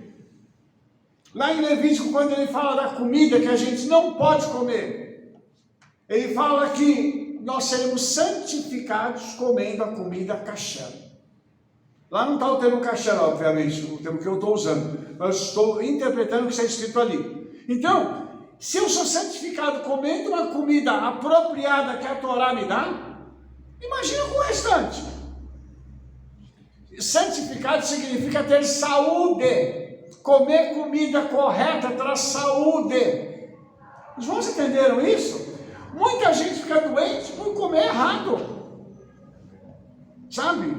Lá em Levítico, quando ele fala da comida que a gente não pode comer, ele fala que nós seremos santificados comendo a comida kasher. Lá não está o termo kasher, obviamente, o termo que eu estou usando, mas estou interpretando o que está escrito ali. Então, se eu sou santificado comendo uma comida apropriada que a Torá me dá, imagina com o restante. Santificado significa ter saúde. Comer comida correta traz saúde. Os irmãos entenderam isso? Muita gente fica doente por comer errado. Sabe?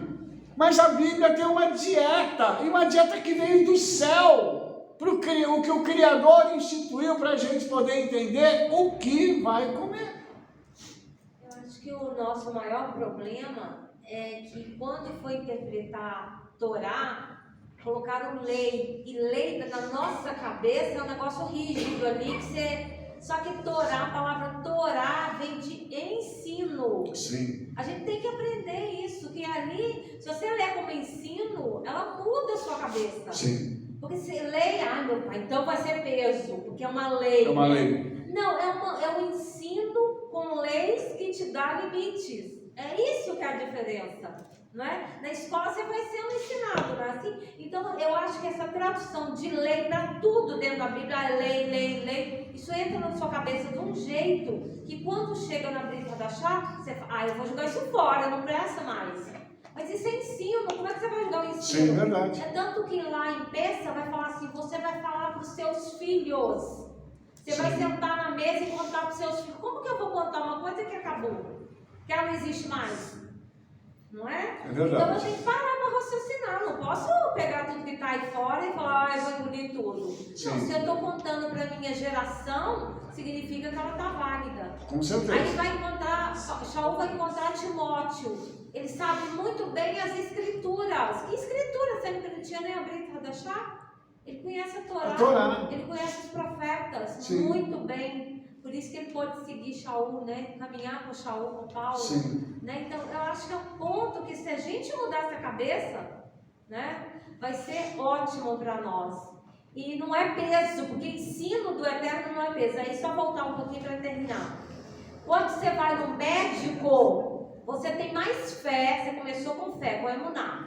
Mas a Bíblia tem uma dieta. E uma dieta que veio do céu. O que o Criador instituiu para a gente poder entender o que vai comer. Eu acho que o nosso maior problema é que quando foi interpretar Torá, colocaram lei, e lei na nossa cabeça é um negócio rígido ali, que Só que Torá, a palavra Torá vem de ensino. Sim. A gente tem que aprender isso, que ali, se você ler como ensino, ela muda a sua cabeça. Sim. Porque se lei, meu pai, então vai ser peso, porque é uma lei. É uma lei. Não, é um ensino com leis que te dá limites. É isso que é a diferença, não é? Na escola você vai sendo ensinado, não é assim? Então eu acho que essa tradução de lei para tudo dentro da Bíblia, lei, isso entra na sua cabeça de um jeito que quando chega na Brit Hadashah, você fala, eu vou jogar isso fora, não presta mais. Mas isso é ensino, como é que você vai jogar o ensino? Sim, é verdade. É tanto que lá em Peça vai falar assim, você vai falar para os seus filhos. Você vai sentar na mesa e contar para os seus filhos. Como que eu vou contar uma coisa que acabou? Que ela não existe mais? Não é? É verdade. Então eu tenho que parar para raciocinar. Não posso pegar tudo que está aí fora e falar, eu vou engolir tudo. Sim. Não, se eu estou contando para a minha geração, significa que ela está válida. Com certeza. Aí vai encontrar, Shaul vai encontrar Timóteo. Ele sabe muito bem as escrituras. Que escritura? Sendo que não tinha nem a Brit Hadashah? Ele conhece a Torá, né? Ele conhece os profetas. Sim. Muito bem. Por isso que ele pôde seguir Shaul, né? Caminhar com Shaul, com Paulo. Sim. Né? Então, eu acho que é um ponto que se a gente mudar essa cabeça, né? Vai ser ótimo para nós. E não é peso, porque ensino do Eterno não é peso. Aí só voltar um pouquinho para terminar. Quando você vai no médico, você tem mais fé, você começou com fé, com emuná.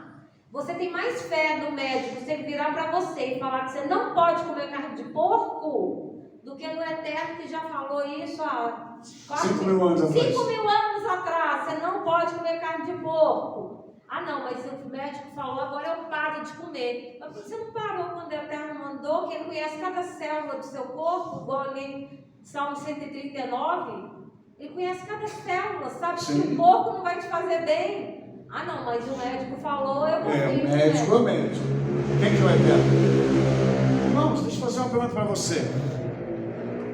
Você tem mais fé no médico, se ele virar para você e falar que você não pode comer carne de porco, do que no Eterno que já falou isso há 5 mil anos atrás. 5 mil anos atrás, você não pode comer carne de porco. Ah não, mas o médico falou, agora eu paro de comer. Mas por que você não parou quando o Eterno mandou, que ele conhece cada célula do seu corpo, igual ali em Salmo 139? Ele conhece cada célula, sabe? Sim. Que o porco não vai te fazer bem. Ah não, mas o médico falou, eu vou O vir, médico é o médico. Quem que vai ter? Irmãos, deixa eu fazer uma pergunta para você.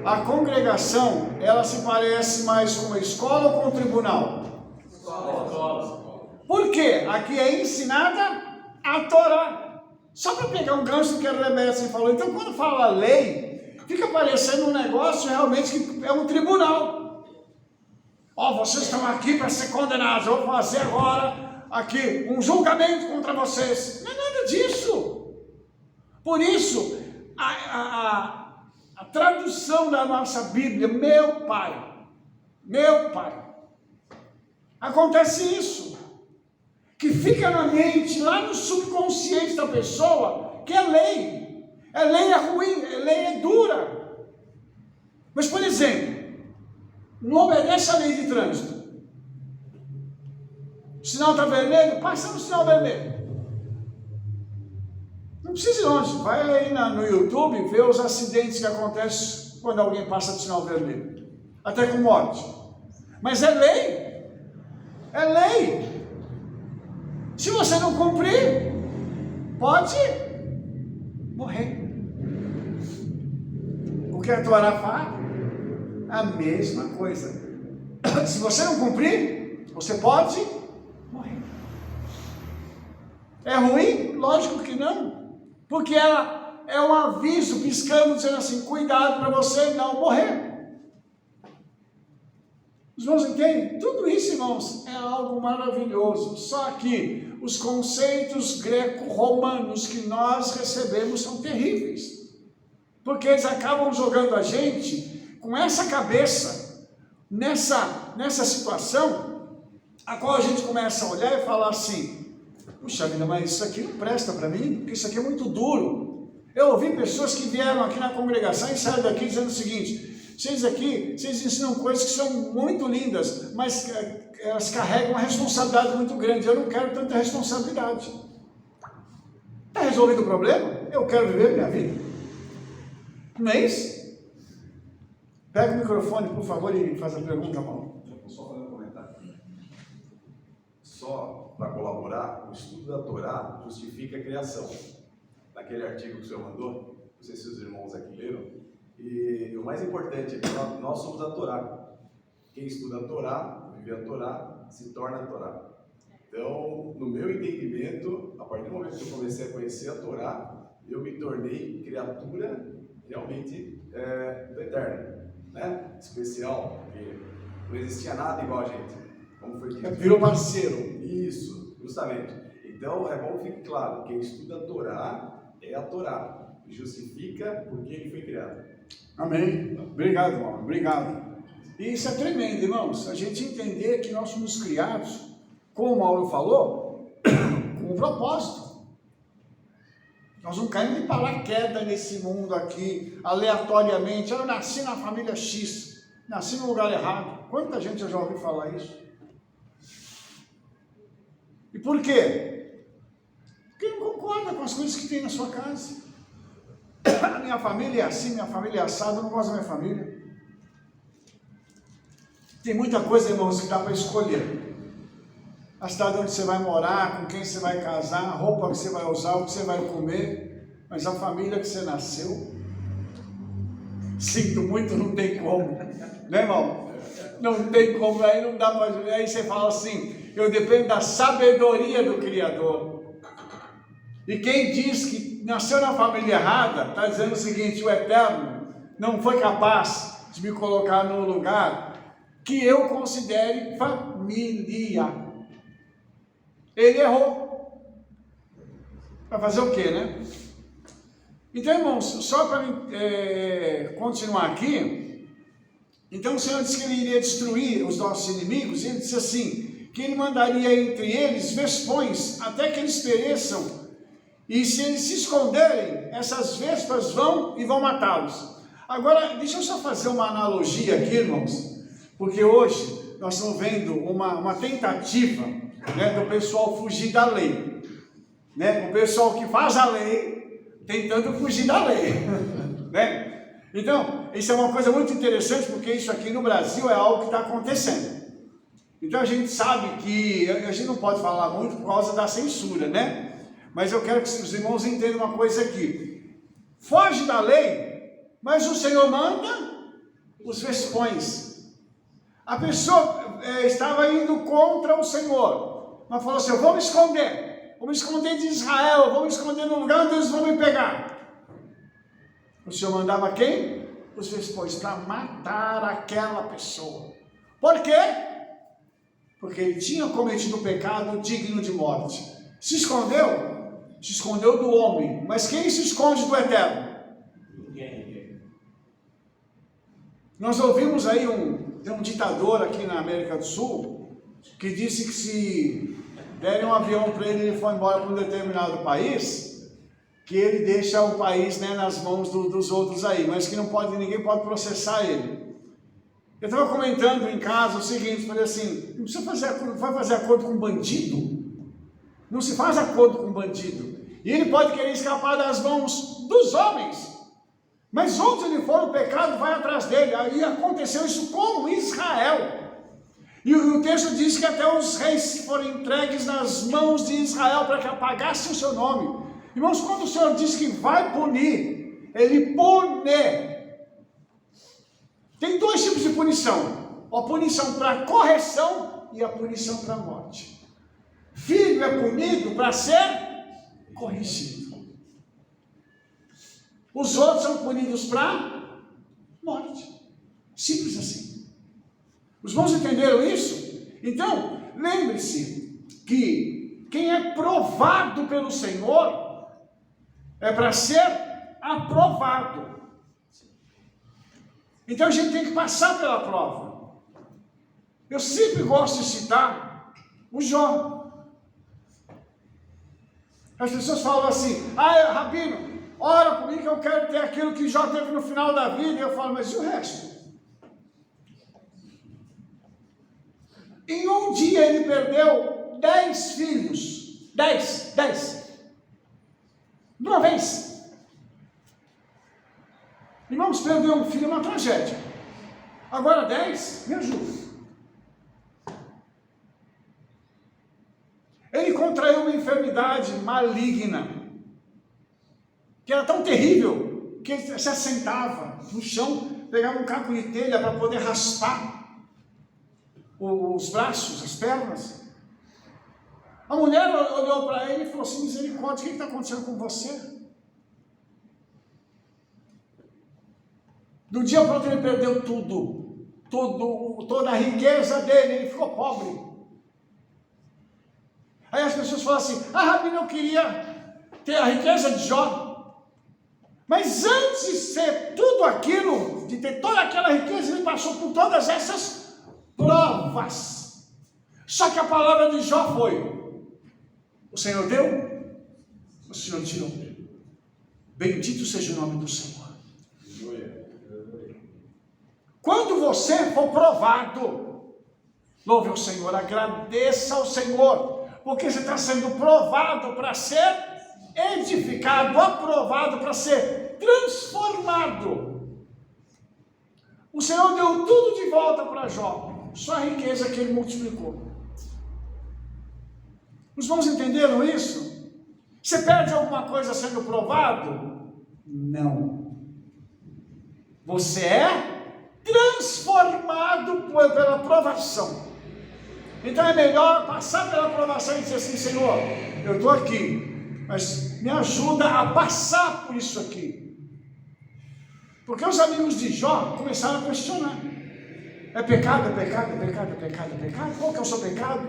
A congregação, ela se parece mais com uma escola ou com um tribunal? Escola. Por quê? Aqui é ensinada a Torá. Só para pegar um gancho que a Rebessa falou. Então, quando fala lei, fica parecendo um negócio realmente que é um tribunal. Ó, vocês estão aqui para ser condenados. Eu vou fazer agora aqui um julgamento contra vocês. Não é nada disso. Por isso, a tradução da nossa Bíblia, meu pai, acontece isso, que fica na mente, lá no subconsciente da pessoa, que é lei é ruim, lei é dura. Mas, por exemplo, não obedece a lei de trânsito. O sinal está vermelho, passa no sinal vermelho. Não precisa ir longe, vai aí no YouTube ver os acidentes que acontecem quando alguém passa do sinal vermelho, até com morte. Mas é lei, se você não cumprir, pode morrer. O que a Torá fala? A mesma coisa. Se você não cumprir, você pode morrer. É ruim? Lógico que não. Porque ela é um aviso piscando, dizendo assim, cuidado para você não morrer. Os irmãos entendem? Tudo isso, irmãos, é algo maravilhoso. Só que os conceitos greco-romanos que nós recebemos são terríveis. Porque eles acabam jogando a gente com essa cabeça, nessa situação, a qual a gente começa a olhar e falar assim, puxa vida, mas isso aqui não presta para mim, porque isso aqui é muito duro. Eu ouvi pessoas que vieram aqui na congregação e saíram daqui dizendo o seguinte, vocês ensinam coisas que são muito lindas, mas elas carregam uma responsabilidade muito grande. Eu não quero tanta responsabilidade. Está resolvido o problema? Eu quero viver minha vida. Não é isso? Pega o microfone, por favor, e faz a pergunta, Paulo. Só fazer um comentário. Só para colaborar, o estudo da Torá justifica a criação. Naquele artigo que o senhor mandou, não sei se os irmãos aqui leram, e o mais importante é que nós somos a Torá. Quem estuda a Torá, vive a Torá, se torna a Torá. Então, no meu entendimento, a partir do momento que eu comecei a conhecer a Torá, eu me tornei criatura realmente do Eterno. né? Especial, porque não existia nada igual a gente, como foi dito. Virou parceiro. Isso, justamente. Então, é bom que fique claro, quem estuda a Torá é a Torá, justifica porque ele foi criado. Amém. Obrigado, irmão. Obrigado. E isso é tremendo, irmãos. A gente entender que nós somos criados, como o Mauro falou, com um propósito. Nós não caímos de paraquedas nesse mundo aqui, aleatoriamente. Eu nasci na família X, nasci no lugar errado. Quanta gente eu já ouvi falar isso? E por quê? Porque não concorda com as coisas que tem na sua casa. A minha família é assim, minha família é assada, eu não gosto da minha família. Tem muita coisa, irmãos, que dá para escolher. A cidade onde você vai morar, com quem você vai casar, a roupa que você vai usar, o que você vai comer, mas a família que você nasceu, sinto muito, não tem como, né, irmão? Não tem como, aí não dá para. Aí você fala assim: eu dependo da sabedoria do Criador. E quem diz que nasceu na família errada, está dizendo o seguinte: o Eterno não foi capaz de me colocar num lugar que eu considere família. Ele errou. Para fazer o quê, né? Então, irmãos, só para continuar aqui, então o Senhor disse que ele iria destruir os nossos inimigos, e ele disse assim, que ele mandaria entre eles vespões, até que eles pereçam, e se eles se esconderem, essas vespas vão e vão matá-los. Agora, deixa eu só fazer uma analogia aqui, irmãos, porque hoje nós estamos vendo uma tentativa, né, do pessoal fugir da lei, né, o pessoal que faz a lei tentando fugir da lei, né? Então, isso é uma coisa muito interessante, porque isso aqui no Brasil é algo que está acontecendo. Então a gente sabe que a gente não pode falar muito por causa da censura, né? Mas eu quero que os irmãos entendam uma coisa aqui: foge da lei, mas o Senhor manda os vespões. A pessoa estava indo contra o Senhor, mas falou assim: eu vou me esconder de Israel, vou me esconder no lugar onde eles vão me pegar. O Senhor mandava quem? Os vespões, para matar aquela pessoa. Por quê? Porque ele tinha cometido um pecado digno de morte. Se escondeu? Se escondeu do homem. Mas quem se esconde do Eterno? Ninguém. Nós ouvimos aí tem um ditador aqui na América do Sul, que disse que se derem um avião para ele e ele for embora para um determinado país, que ele deixa o país, né, nas mãos dos outros aí, mas que ninguém pode processar ele. Eu estava comentando em casa o seguinte, falei assim: não precisa fazer acordo com bandido? Não se faz acordo com bandido. E ele pode querer escapar das mãos dos homens, mas onde ele for, o pecado vai atrás dele. Aí aconteceu isso com Israel. E o texto diz que até os reis foram entregues nas mãos de Israel para que apagasse o seu nome. Irmãos, quando o Senhor diz que vai punir, Ele pune. Tem dois tipos de punição: a punição para correção e a punição para a morte. Filho é punido para ser corrigido. Os outros são punidos para morte. Simples assim. Os irmãos entenderam isso? Então, lembre-se que quem é provado pelo Senhor é para ser aprovado. Então a gente tem que passar pela prova. Eu sempre gosto de citar o Jó. As pessoas falam assim: Rabino, ora por mim que eu quero ter aquilo que Jó teve no final da vida. E eu falo: mas e o resto? Em um dia ele perdeu 10 filhos. 10. De uma vez. Irmãos, perder um filho é uma tragédia. Agora 10, me ajuda. Ele contraiu uma enfermidade maligna, que era tão terrível, que ele se assentava no chão, pegava um caco de telha para poder raspar os braços, as pernas. A mulher olhou para ele e falou assim: misericórdia, o que está acontecendo com você? Do dia para o outro ele perdeu tudo, toda a riqueza dele, ele ficou pobre. Aí as pessoas falam assim, Rabi não queria ter a riqueza de Jó. Mas antes de ser tudo aquilo, de ter toda aquela riqueza, ele passou por todas essas provas. Só que a palavra de Jó foi, o Senhor deu, o Senhor tirou. Bendito seja o nome do Senhor. Quando você for provado, louve o Senhor, agradeça ao Senhor, porque você está sendo provado para ser edificado, aprovado para ser transformado. O Senhor deu tudo de volta para Jó, só a riqueza que ele multiplicou. Os irmãos entenderam isso? Você perde alguma coisa sendo provado? Não. Você é transformado pela provação. Então é melhor passar pela provação e dizer assim, Senhor, eu estou aqui, mas me ajuda a passar por isso aqui. Porque os amigos de Jó começaram a questionar. É pecado, é pecado, é pecado, é pecado, é pecado? Qual que é o seu pecado?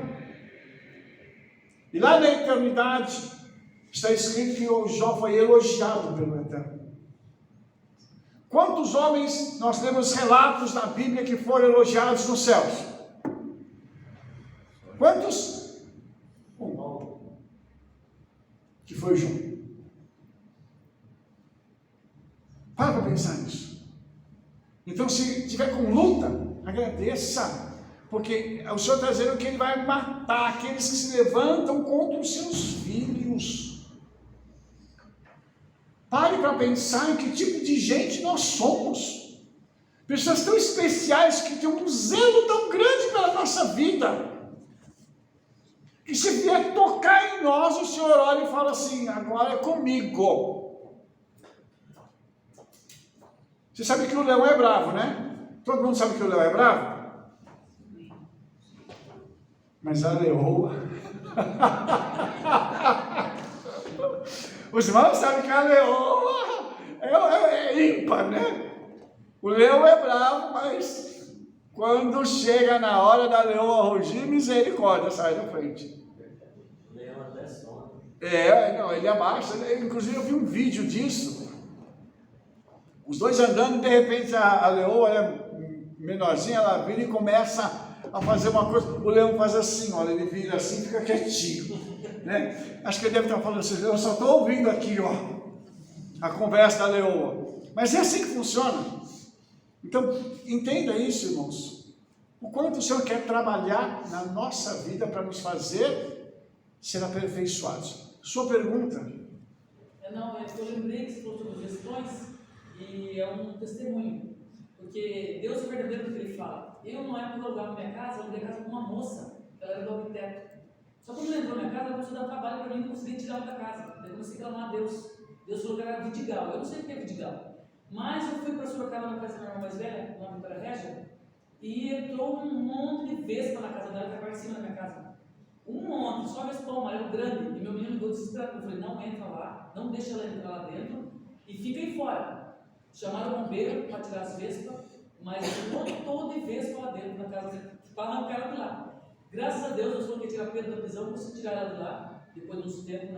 E lá na eternidade está escrito que o Jó foi elogiado pelo Eterno. Quantos homens nós temos relatos na Bíblia que foram elogiados nos céus? Quantos? Um. Que foi Jó. Para pensar nisso. Então, se tiver com luta, agradeça. Porque o Senhor está dizendo que Ele vai matar aqueles que se levantam contra os seus filhos. Pare para pensar em que tipo de gente nós somos. Pessoas tão especiais que têm um zelo tão grande pela nossa vida. Que se vier tocar em nós, o Senhor olha e fala assim, agora é comigo. Você sabe que o leão é bravo, né? Todo mundo sabe que o leão é bravo? Mas a leoa... Os irmãos sabem que a leoa é ímpar, né? O leão é bravo, mas quando chega na hora da leoa rugir, misericórdia, sai da frente. O leão até some. Não, ele abaixa. Inclusive eu vi um vídeo disso. Os dois andando, de repente a leoa é menorzinha, ela vira e começa a fazer uma coisa. O leão faz assim, olha, ele vira assim, fica quietinho. Né? Acho que ele deve estar falando assim, eu só estou ouvindo aqui, ó, a conversa da leoa. Mas é assim que funciona. Então, entenda isso, irmãos. O quanto o Senhor quer trabalhar na nossa vida para nos fazer ser aperfeiçoados. Sua pergunta? Eu lembrei que você falou sobre gestões e é um testemunho. Porque Deus é verdadeiro no que Ele fala. Eu, não é quando eu alugava minha casa, eu aluguei a casa com uma moça, ela era do arquiteto. Só que quando ela entrou na minha casa, ela começou a dar trabalho para mim, não conseguia tirar ela da casa. Daí eu comecei a clamar a Deus. Deus falou que era Vidigal. Eu não sei o que é Vidigal. Mas eu fui para Sorocaba na casa da minha irmã mais velha, na Vitória Régia, e entrou um monte de vespa na casa dela, que é a parte de cima da minha casa. Um monte, só vespão amarelo grande. E meu menino ligou desesperado. Eu falei, não entra lá, não deixa ela entrar lá dentro e fica aí fora. Chamaram o bombeiro para tirar as vespas, mas todo de vespa lá dentro na casa, para arrancar ela de lá. Graças a Deus, Deus falou que ia tirar Pedro da prisão, consegui tirar ela de lá, depois de uns tempos,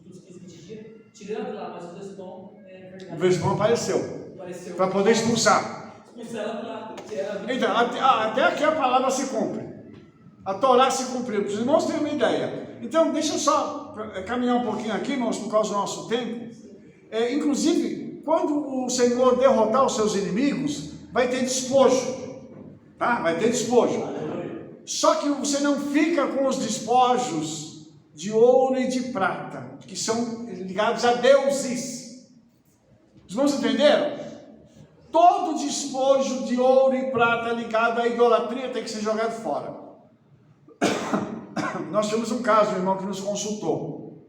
uns 15, 20 dias, tirei ela de lá, mas o vespão é verdade. O vespão apareceu. Para poder expulsar. Expulsar ela de lá. Então, até aqui a palavra se cumpre. A Torá se cumpriu. Os irmãos têm uma ideia. Então, deixa eu só caminhar um pouquinho aqui, irmãos, por causa do nosso tempo. Inclusive, quando o Senhor derrotar os seus inimigos, vai ter despojo. Tá? Vai ter despojo. Só que você não fica com os despojos de ouro e de prata, que são ligados a deuses. Os irmãos entenderam? Todo despojo de ouro e prata ligado à idolatria tem que ser jogado fora. Nós temos um caso, um irmão que nos consultou.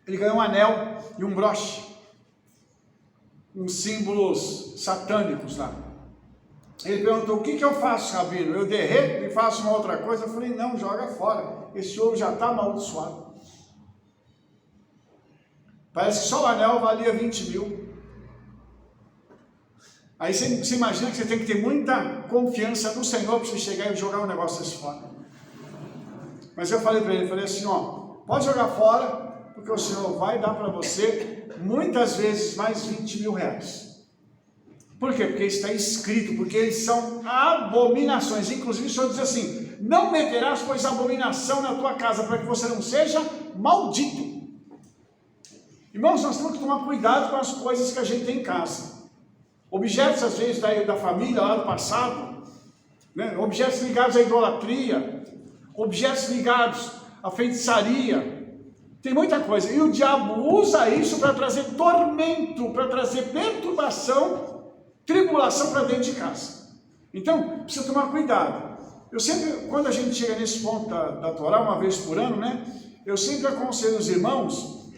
Ele ganhou um anel e um broche, uns símbolos satânicos lá. Ele perguntou, o que eu faço, Rabino? Eu derreto e faço uma outra coisa? Eu falei, não, joga fora, esse ouro já está amaldiçoado. Parece que só o anel valia 20 mil. Aí você imagina que você tem que ter muita confiança no Senhor para você chegar e jogar um negócio desse fora. Mas eu falei para ele, falei assim, ó, pode jogar fora, porque o Senhor vai dar para você muitas vezes mais 20 mil reais. Por quê? Porque está escrito, porque eles são abominações. Inclusive o Senhor diz assim, não meterás, pois, abominação na tua casa, para que você não seja maldito. Irmãos, nós temos que tomar cuidado com as coisas que a gente tem em casa. Objetos, às vezes, da família, lá do passado, né? Objetos ligados à idolatria, objetos ligados à feitiçaria, tem muita coisa. E o diabo usa isso para trazer tormento, para trazer perturbação, tribulação para dentro de casa. Então, precisa tomar cuidado. Eu sempre, quando a gente chega nesse ponto da Torá, uma vez por ano, né? Eu sempre aconselho os irmãos,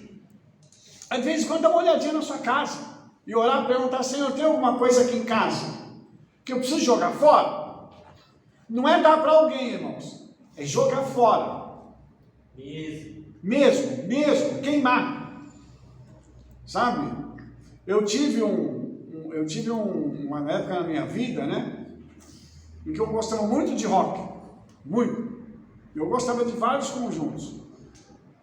às vezes, quando dá uma olhadinha na sua casa, e orar e perguntar, Senhor, tem alguma coisa aqui em casa que eu preciso jogar fora? Não é dar para alguém, irmãos, é jogar fora. Mesmo, queimar. Sabe? Eu tive uma época na minha vida, né, em que eu gostava muito de rock, muito. Eu gostava de vários conjuntos.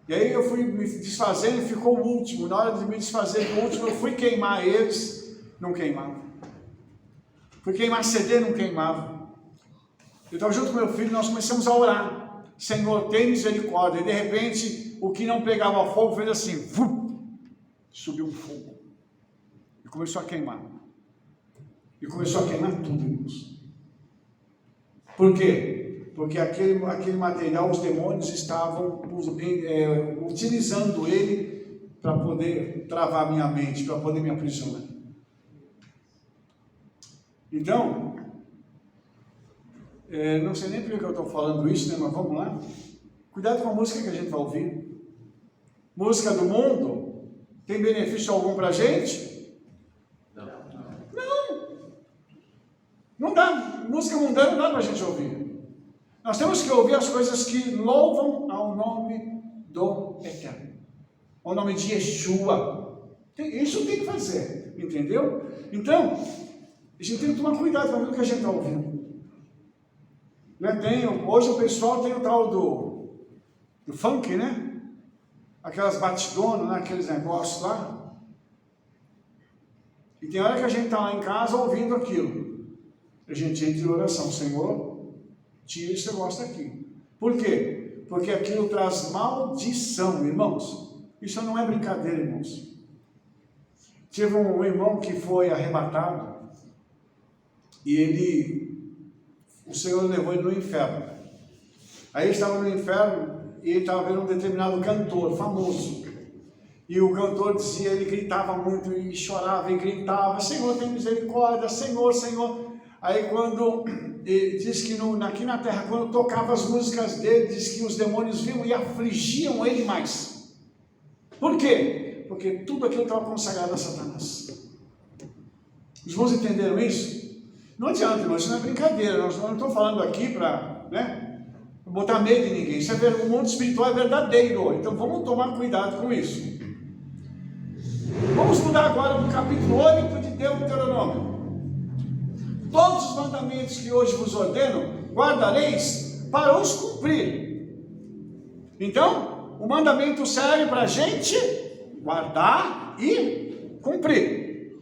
E aí eu fui me desfazendo e ficou o último. Na hora de me desfazer do último, eu fui queimar eles, não queimava. Fui queimar CD, não queimava. Eu estava junto com meu filho, nós começamos a orar. Senhor, tem misericórdia. E de repente, o que não pegava fogo fez assim, subiu um fogo. E começou a queimar. E começou a queimar tudo, irmãos. Por quê? Porque aquele material, os demônios estavam utilizando ele para poder travar minha mente, para poder me aprisionar. Então, não sei nem por que eu estou falando isso, né? Mas vamos lá. Cuidado com a música que a gente vai ouvir. Música do mundo tem benefício algum para a gente? Não dá. Música mundana não dá para a gente ouvir. Nós temos que ouvir as coisas que louvam ao nome do Eterno, ao nome de Yeshua. Isso tem que fazer, entendeu? Então, a gente tem que tomar cuidado com aquilo que a gente está ouvindo. Hoje o pessoal tem o tal do funk, né? Aquelas batidonas, né? Aqueles negócios lá. E tem hora que a gente está lá em casa ouvindo aquilo. A gente entra em oração, Senhor, tira esse negócio daqui. Por quê? Porque aquilo traz maldição, irmãos. Isso não é brincadeira, irmãos. Tive um irmão que foi arrebatado e o Senhor levou ele no inferno. Aí ele estava no inferno e ele estava vendo um determinado cantor famoso. E o cantor dizia, ele gritava muito e chorava e gritava, Senhor, tem misericórdia, Senhor, Senhor. Aí quando diz que aqui na terra, quando tocava as músicas dele, diz que os demônios vinham e afligiam ele mais. Por quê? Porque tudo aquilo estava consagrado a Satanás. Os irmãos entenderam isso? Não adianta, irmãos, isso não é brincadeira. Nós não estamos falando aqui para botar medo em ninguém. Isso o mundo espiritual é verdadeiro. Então vamos tomar cuidado com isso. Vamos mudar agora para o capítulo 8 de Deuteronômio. Todos os mandamentos que hoje vos ordeno, guardareis para os cumprir. Então, o mandamento serve para a gente guardar e cumprir.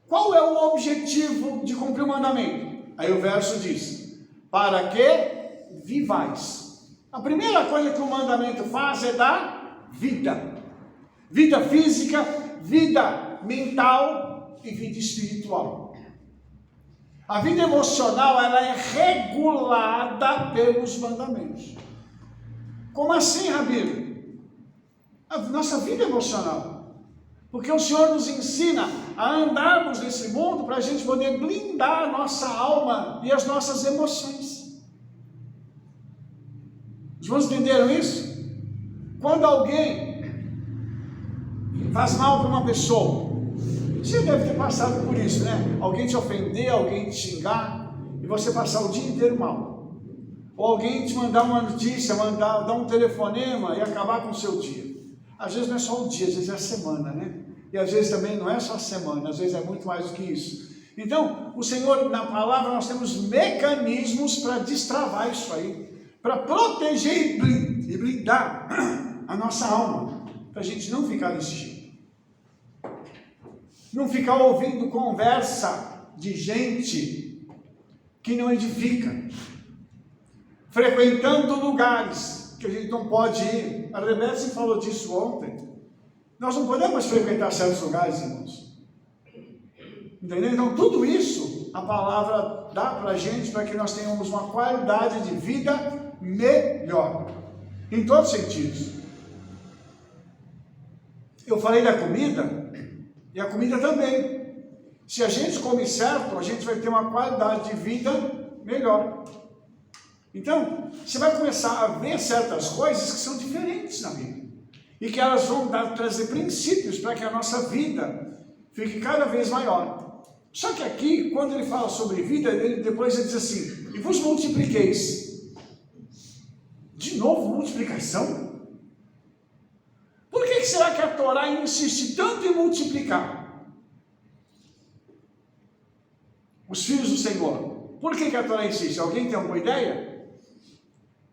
Qual é o objetivo de cumprir o mandamento? Aí o verso diz, para que vivais. A primeira coisa que o mandamento faz é dar vida. Vida física, vida mental e vida espiritual. A vida emocional, ela é regulada pelos mandamentos. Como assim, Rabino? A nossa vida emocional. Porque o Senhor nos ensina a andarmos nesse mundo para a gente poder blindar a nossa alma e as nossas emoções. Os irmãos entenderam isso? Quando alguém faz mal para uma pessoa, você deve ter passado por isso, né? Alguém te ofender, alguém te xingar, e você passar o dia inteiro mal. Ou alguém te mandar uma notícia, dar um telefonema e acabar com o seu dia. Às vezes não é só o dia, às vezes é a semana, né? E às vezes também não é só a semana, às vezes é muito mais do que isso. Então, o Senhor, na palavra, nós temos mecanismos para destravar isso aí, para proteger e blindar a nossa alma, para a gente não ficar desse jeito. Não ficar ouvindo conversa de gente que não edifica, frequentando lugares que a gente não pode ir. A Rebeca falou disso ontem. Nós não podemos frequentar certos lugares, irmãos. Entendeu? Então, tudo isso a palavra dá para a gente, para que nós tenhamos uma qualidade de vida melhor, em todos os sentidos. Eu falei da comida, e a comida também. Se a gente come certo, a gente vai ter uma qualidade de vida melhor. Então, você vai começar a ver certas coisas que são diferentes na vida, e que elas vão trazer princípios para que a nossa vida fique cada vez maior. Só que aqui, quando ele fala sobre vida, depois ele diz assim: e vos multipliqueis. De novo, multiplicação? Por que será que a Torá insiste tanto em multiplicar os filhos do Senhor? Por que a Torá insiste? Alguém tem alguma ideia?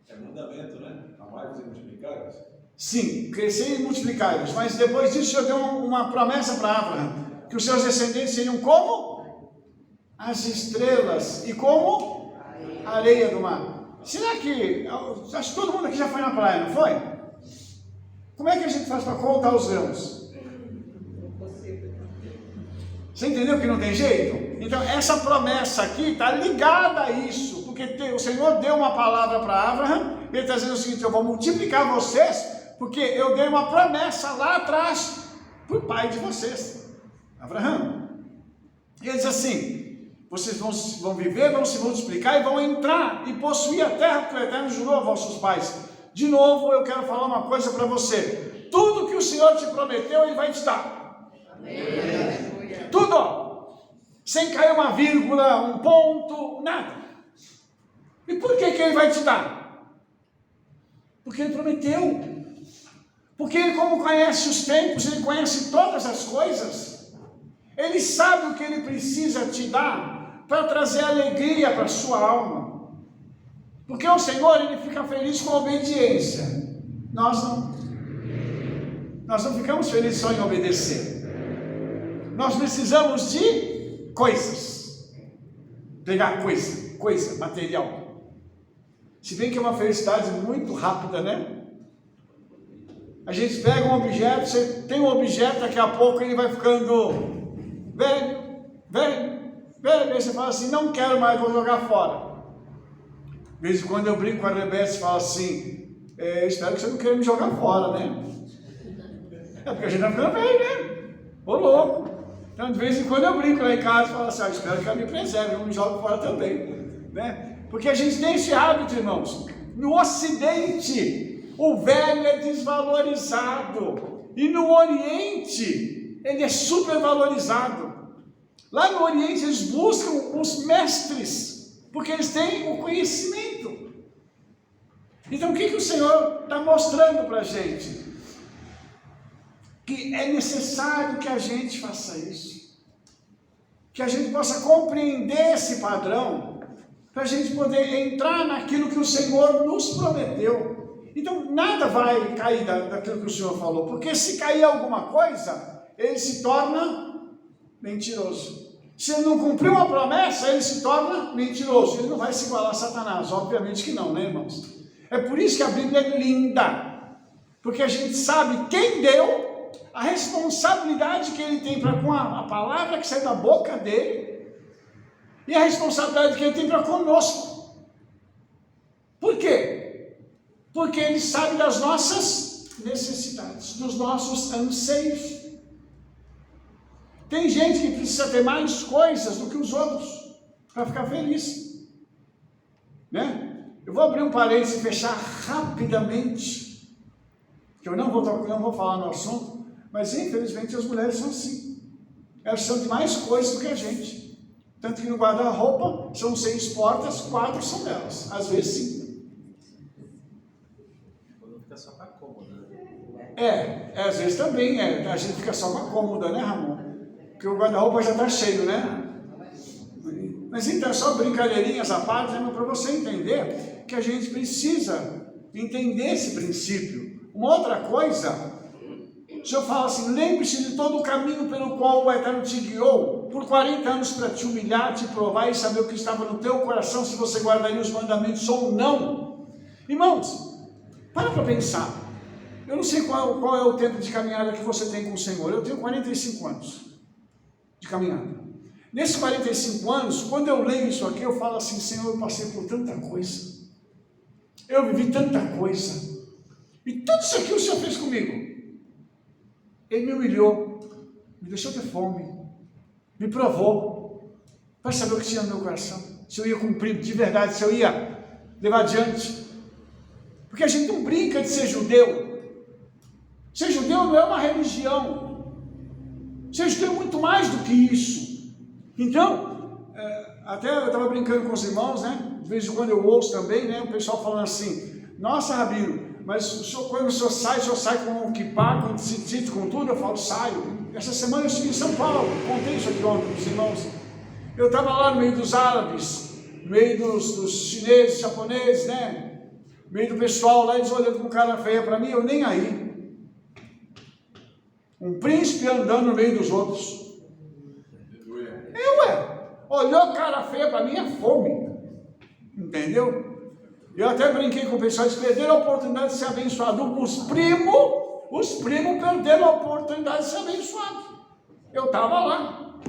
É mandamento, né? Amai-vos e multiplicai-vos. Sim, crescer e multiplicar-vos. Mas depois disso, o Senhor deu uma promessa para Abraão, que os seus descendentes seriam como as estrelas e como a areia do mar. Será que, acho que todo mundo aqui já foi na praia, não foi? Como é que a gente faz para contar os grãos? Você entendeu que não tem jeito? Então essa promessa aqui está ligada a isso, porque o Senhor deu uma palavra para Abraão, ele está dizendo o seguinte: eu vou multiplicar vocês, porque eu dei uma promessa lá atrás para o pai de vocês, Abraão. E ele diz assim: vocês vão viver, vão se multiplicar e vão entrar e possuir a terra que o Eterno jurou a vossos pais. De novo, eu quero falar uma coisa para você: tudo que o Senhor te prometeu, Ele vai te dar. Amém. Tudo, sem cair uma vírgula, um ponto, nada. E por que Ele vai te dar? Porque Ele prometeu. Porque Ele, como conhece os tempos, Ele conhece todas as coisas. Ele sabe o que Ele precisa te dar para trazer alegria para a sua alma. Porque o Senhor, Ele fica feliz com a obediência. Nós não. Nós não ficamos felizes só em obedecer. Nós precisamos de coisas. Pegar coisa, material. Se bem que é uma felicidade muito rápida, né? A gente pega um objeto, você tem um objeto, daqui a pouco ele vai ficando velho. Aí você fala assim: não quero mais, vou jogar fora. De vez em quando eu brinco com a Rebeca e falo assim: espero que você não queira me jogar fora, né? É porque a gente tá ficando velho, né? Ô louco! Então de vez em quando eu brinco lá em casa e falo assim: espero que ela me preserve, não me jogue fora também, né? Porque a gente tem esse hábito, irmãos. No Ocidente, o velho é desvalorizado, e no Oriente ele é supervalorizado. Lá no Oriente eles buscam os mestres, porque eles têm o conhecimento. Então o que o Senhor está mostrando para a gente? Que é necessário que a gente faça isso, que a gente possa compreender esse padrão, para a gente poder entrar naquilo que o Senhor nos prometeu. Então nada vai cair daquilo que o Senhor falou, porque se cair alguma coisa, ele se torna mentiroso. Se ele não cumpriu uma promessa, ele se torna mentiroso. Ele não vai se igualar a Satanás, obviamente que não, né, irmãos? É por isso que a Bíblia é linda, porque a gente sabe quem deu, a responsabilidade que ele tem para com a palavra que sai da boca dele, e a responsabilidade que ele tem para conosco. Por quê? Porque ele sabe das nossas necessidades, dos nossos anseios. Tem gente que precisa ter mais coisas do que os outros para ficar feliz, né? Eu vou abrir um parênteses e fechar rapidamente, que eu não vou falar no assunto, mas infelizmente as mulheres são assim. Elas precisam de mais coisas do que a gente. Tanto que no guarda-roupa são 6 portas, 4 são delas, às vezes 5. Quando fica só com a cômoda. Às vezes também a gente fica só com a cômoda, né, Ramon? Porque o guarda-roupa já está cheio, né? Mas então, só brincadeirinhas à parte, para você entender que a gente precisa entender esse princípio. Uma outra coisa, o Senhor fala assim, lembre-se de todo o caminho pelo qual o Eterno te guiou, por 40 anos para te humilhar, te provar e saber o que estava no teu coração, se você guardaria os mandamentos ou não. Irmãos, para pensar. Eu não sei qual é o tempo de caminhada que você tem com o Senhor. Eu tenho 45 anos de caminhada. Nesses 45 anos, quando eu leio isso aqui, eu falo assim, Senhor, eu passei por tanta coisa. Eu vivi tanta coisa. E tudo isso aqui o Senhor fez comigo. Ele me humilhou, me deixou ter fome, me provou, para saber o que tinha no meu coração, se eu ia cumprir de verdade, se eu ia levar adiante. Porque a gente não brinca de ser judeu. Ser judeu não é uma religião. Ser judeu é muito mais do que isso. Então, até eu estava brincando com os irmãos, né? De vez em quando eu ouço também, né? O pessoal falando assim, nossa, Rabino, mas o senhor, quando o senhor sai com o kippah, com o tzitzit, com tudo, eu falo, saio. Essa semana eu estive em São Paulo, contei isso aqui ontem para os irmãos. Eu estava lá no meio dos árabes, no meio dos chineses, japoneses, né? No meio do pessoal lá, eles olhando com cara feia para mim, eu nem aí. Um príncipe andando no meio dos outros. Olhou cara feia para mim, é fome. Entendeu? Eu até brinquei com o pessoal, eles perderam a oportunidade de ser abençoado. Os primos perderam a oportunidade de ser abençoado. Eu estava lá.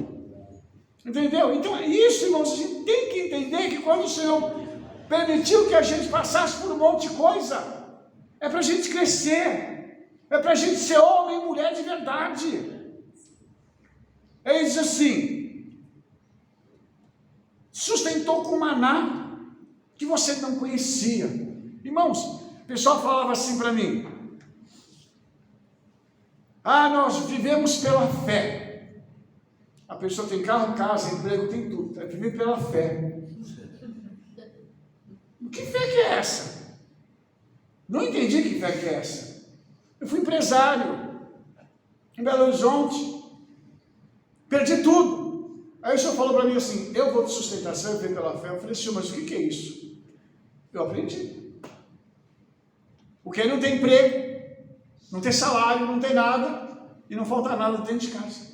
Entendeu? Então, isso, irmãos, a gente tem que entender que quando o Senhor permitiu que a gente passasse por um monte de coisa, é para a gente crescer, é para a gente ser homem e mulher de verdade. Ele diz assim, sustentou com maná que você não conhecia. Irmãos, o pessoal falava assim para mim, nós vivemos pela fé. A pessoa tem carro, casa, emprego, tem tudo, vive pela fé. Que fé que é essa? Não entendi que fé que é essa. Eu fui empresário em Belo Horizonte, perdi tudo. Aí o Senhor falou para mim assim, eu vou te sustentar, você vai viver pela fé. Eu falei, Senhor, mas o que é isso? Eu aprendi. Porque não tem emprego, não tem salário, não tem nada, e não falta nada dentro de casa.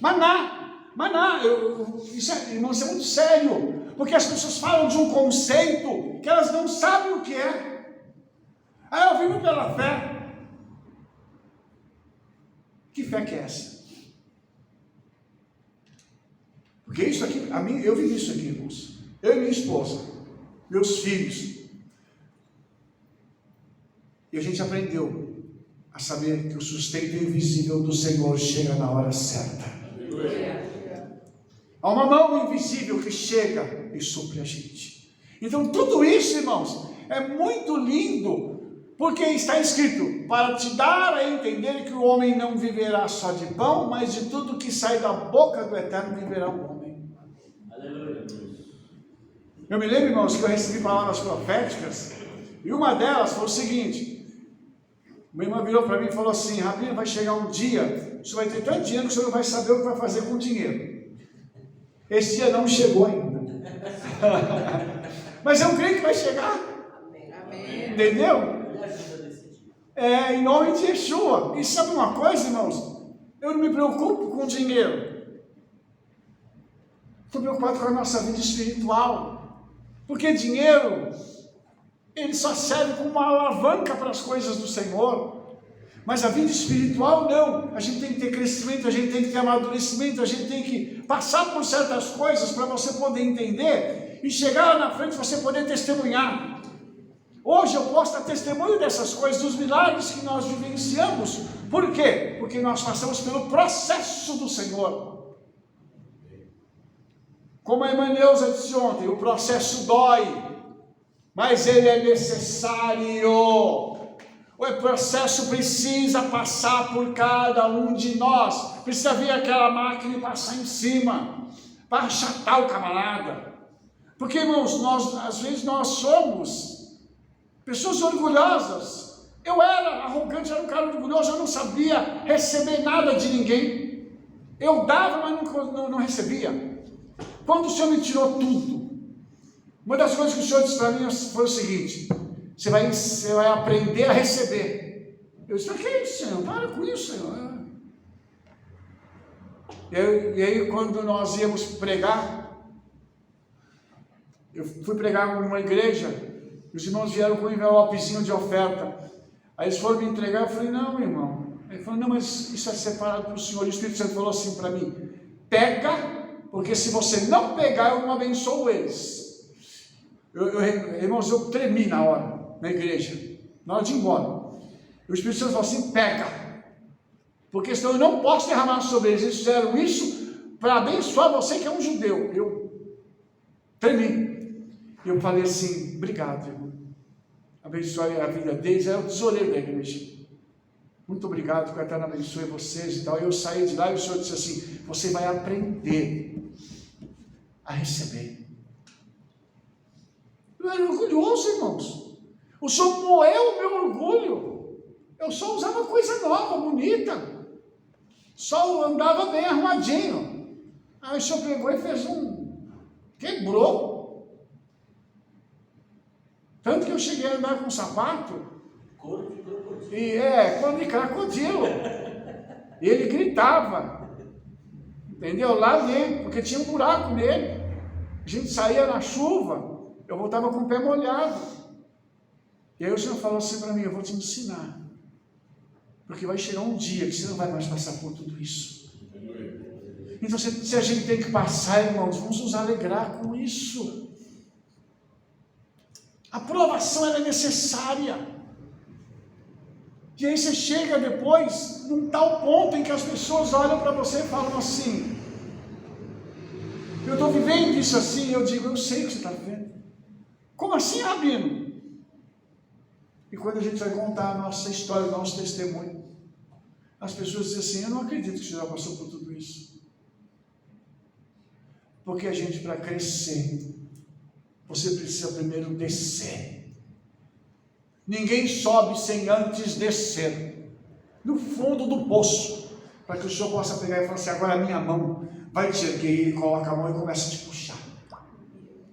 Maná, irmão, isso é muito sério. Porque as pessoas falam de um conceito que elas não sabem o que é. Eu vivo pela fé. Que fé que é essa? Porque isso aqui, eu vivi isso aqui, irmãos. Eu e minha esposa, meus filhos. E a gente aprendeu a saber que o sustento invisível do Senhor chega na hora certa. Há uma mão invisível que chega e supre a gente. Então tudo isso, irmãos, é muito lindo, porque está escrito, para te dar a entender que o homem não viverá só de pão, mas de tudo que sai da boca do Eterno viverá o homem. Aleluia. Eu me lembro, irmãos, que eu recebi palavras proféticas, e uma delas foi o seguinte, minha irmã virou para mim e falou assim, Rabino, vai chegar um dia, o senhor vai ter tanto dinheiro que o senhor não vai saber o que vai fazer com o dinheiro. Esse dia não chegou ainda. Mas eu creio que vai chegar. Amém. Entendeu? Em nome de Yeshua. E sabe uma coisa, irmãos? Eu não me preocupo com dinheiro. Estou preocupado com a nossa vida espiritual. Porque dinheiro, ele só serve como uma alavanca para as coisas do Senhor. Mas a vida espiritual não, a gente tem que ter crescimento, a gente tem que ter amadurecimento, a gente tem que passar por certas coisas para você poder entender e chegar lá na frente você poder testemunhar. Hoje eu posso dar testemunho dessas coisas, dos milagres que nós vivenciamos. Por quê? Porque nós passamos pelo processo do Senhor. Como a irmã Neuza disse ontem, o processo dói, mas ele é necessário. O processo precisa passar por cada um de nós. Precisa vir aquela máquina e passar em cima, para achatar o camarada. Porque, irmãos, às vezes nós somos pessoas orgulhosas. Eu era arrogante, era um cara orgulhoso, eu não sabia receber nada de ninguém. Eu dava, mas não recebia. Quando o Senhor me tirou tudo, uma das coisas que o Senhor disse para mim foi o seguinte: você vai aprender a receber. Eu disse: que é isso, Senhor? Para com isso, Senhor. E aí, quando nós íamos pregar, eu fui pregar numa igreja, os irmãos vieram com um envelopezinho de oferta. Aí eles foram me entregar, eu falei: não, irmão. Ele falou: não, mas isso é separado para o Senhor. E o Espírito Santo falou assim para mim: pega, porque se você não pegar, eu não abençoo eles. Irmãos, eu tremi na hora, na igreja, na hora de ir embora. E o Espírito Santo falou assim: pega, porque senão eu não posso derramar sobre eles. Eles fizeram isso para abençoar você que é um judeu. Eu tremi. E eu falei assim: obrigado, irmão. Abençoe a vida deles. Era o tesoureiro da igreja. Muito obrigado, que o Eterno abençoe vocês e tal. Eu saí de lá e o Senhor disse assim: você vai aprender a receber. Eu era orgulhoso, irmãos. O Senhor moeu o meu orgulho. Eu só usava coisa nova, bonita. Só andava bem arrumadinho. Aí o Senhor pegou e fez quebrou. Tanto que eu cheguei a andar com um sapato. Couro de crocodilo. Couro de crocodilo. E ele gritava. Entendeu? Lá dentro, porque tinha um buraco nele. A gente saía na chuva, eu voltava com o pé molhado. E aí o Senhor falou assim para mim: eu vou te ensinar. Porque vai chegar um dia que você não vai mais passar por tudo isso. Então, se a gente tem que passar, irmãos, vamos nos alegrar com isso. A provação é necessária. E aí você chega depois, num tal ponto em que as pessoas olham para você e falam assim: eu estou vivendo isso assim. Eu digo: eu sei o que você está vivendo. Como assim, Rabino? E quando a gente vai contar a nossa história, o nosso testemunho, as pessoas dizem assim: eu não acredito que você já passou por tudo isso. Porque a gente, para crescer, você precisa primeiro descer. Ninguém sobe sem antes descer no fundo do poço, para que o Senhor possa pegar e falar assim: agora a minha mão vai te erguer. E ele coloca a mão e começa a te puxar.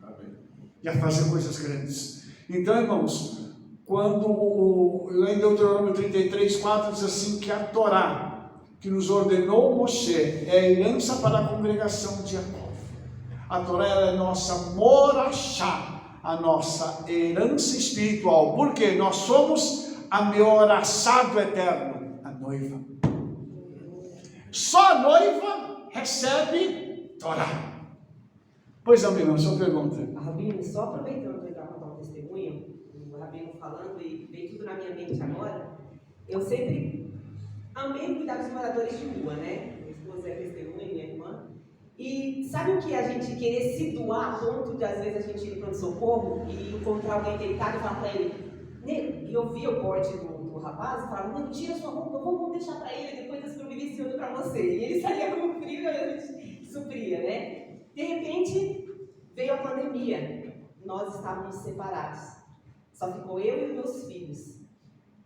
Amém. E a fazer coisas grandes. Então, irmãos, quando em Deuteronômio 33:4 diz assim, que a Torá que nos ordenou Moshe é a herança para a congregação de Jacó. A Torá é a nossa morachá, a nossa herança espiritual, porque nós somos a meoraçá do Eterno, a noiva. Só a noiva recebe Torá. Pois não, Milão, sua pergunta. Rabino, só aproveitando para contar um testemunho, o Rabino falando e veio tudo na minha mente agora, eu sempre amei cuidar dos moradores de rua, né? Minha esposa é testemunha, minha irmã. E sabe o que a gente querer se doar a ponto de às vezes a gente ir para o pronto-socorro e encontrar alguém deitado e falar para ele, e eu via o porte do rapaz e falava: não, tira sua roupa, vamos deixar para ele, depois das providencias para você. E ele saía com frio e a gente supria, né? De repente veio a pandemia, nós estávamos separados, só ficou eu e meus filhos.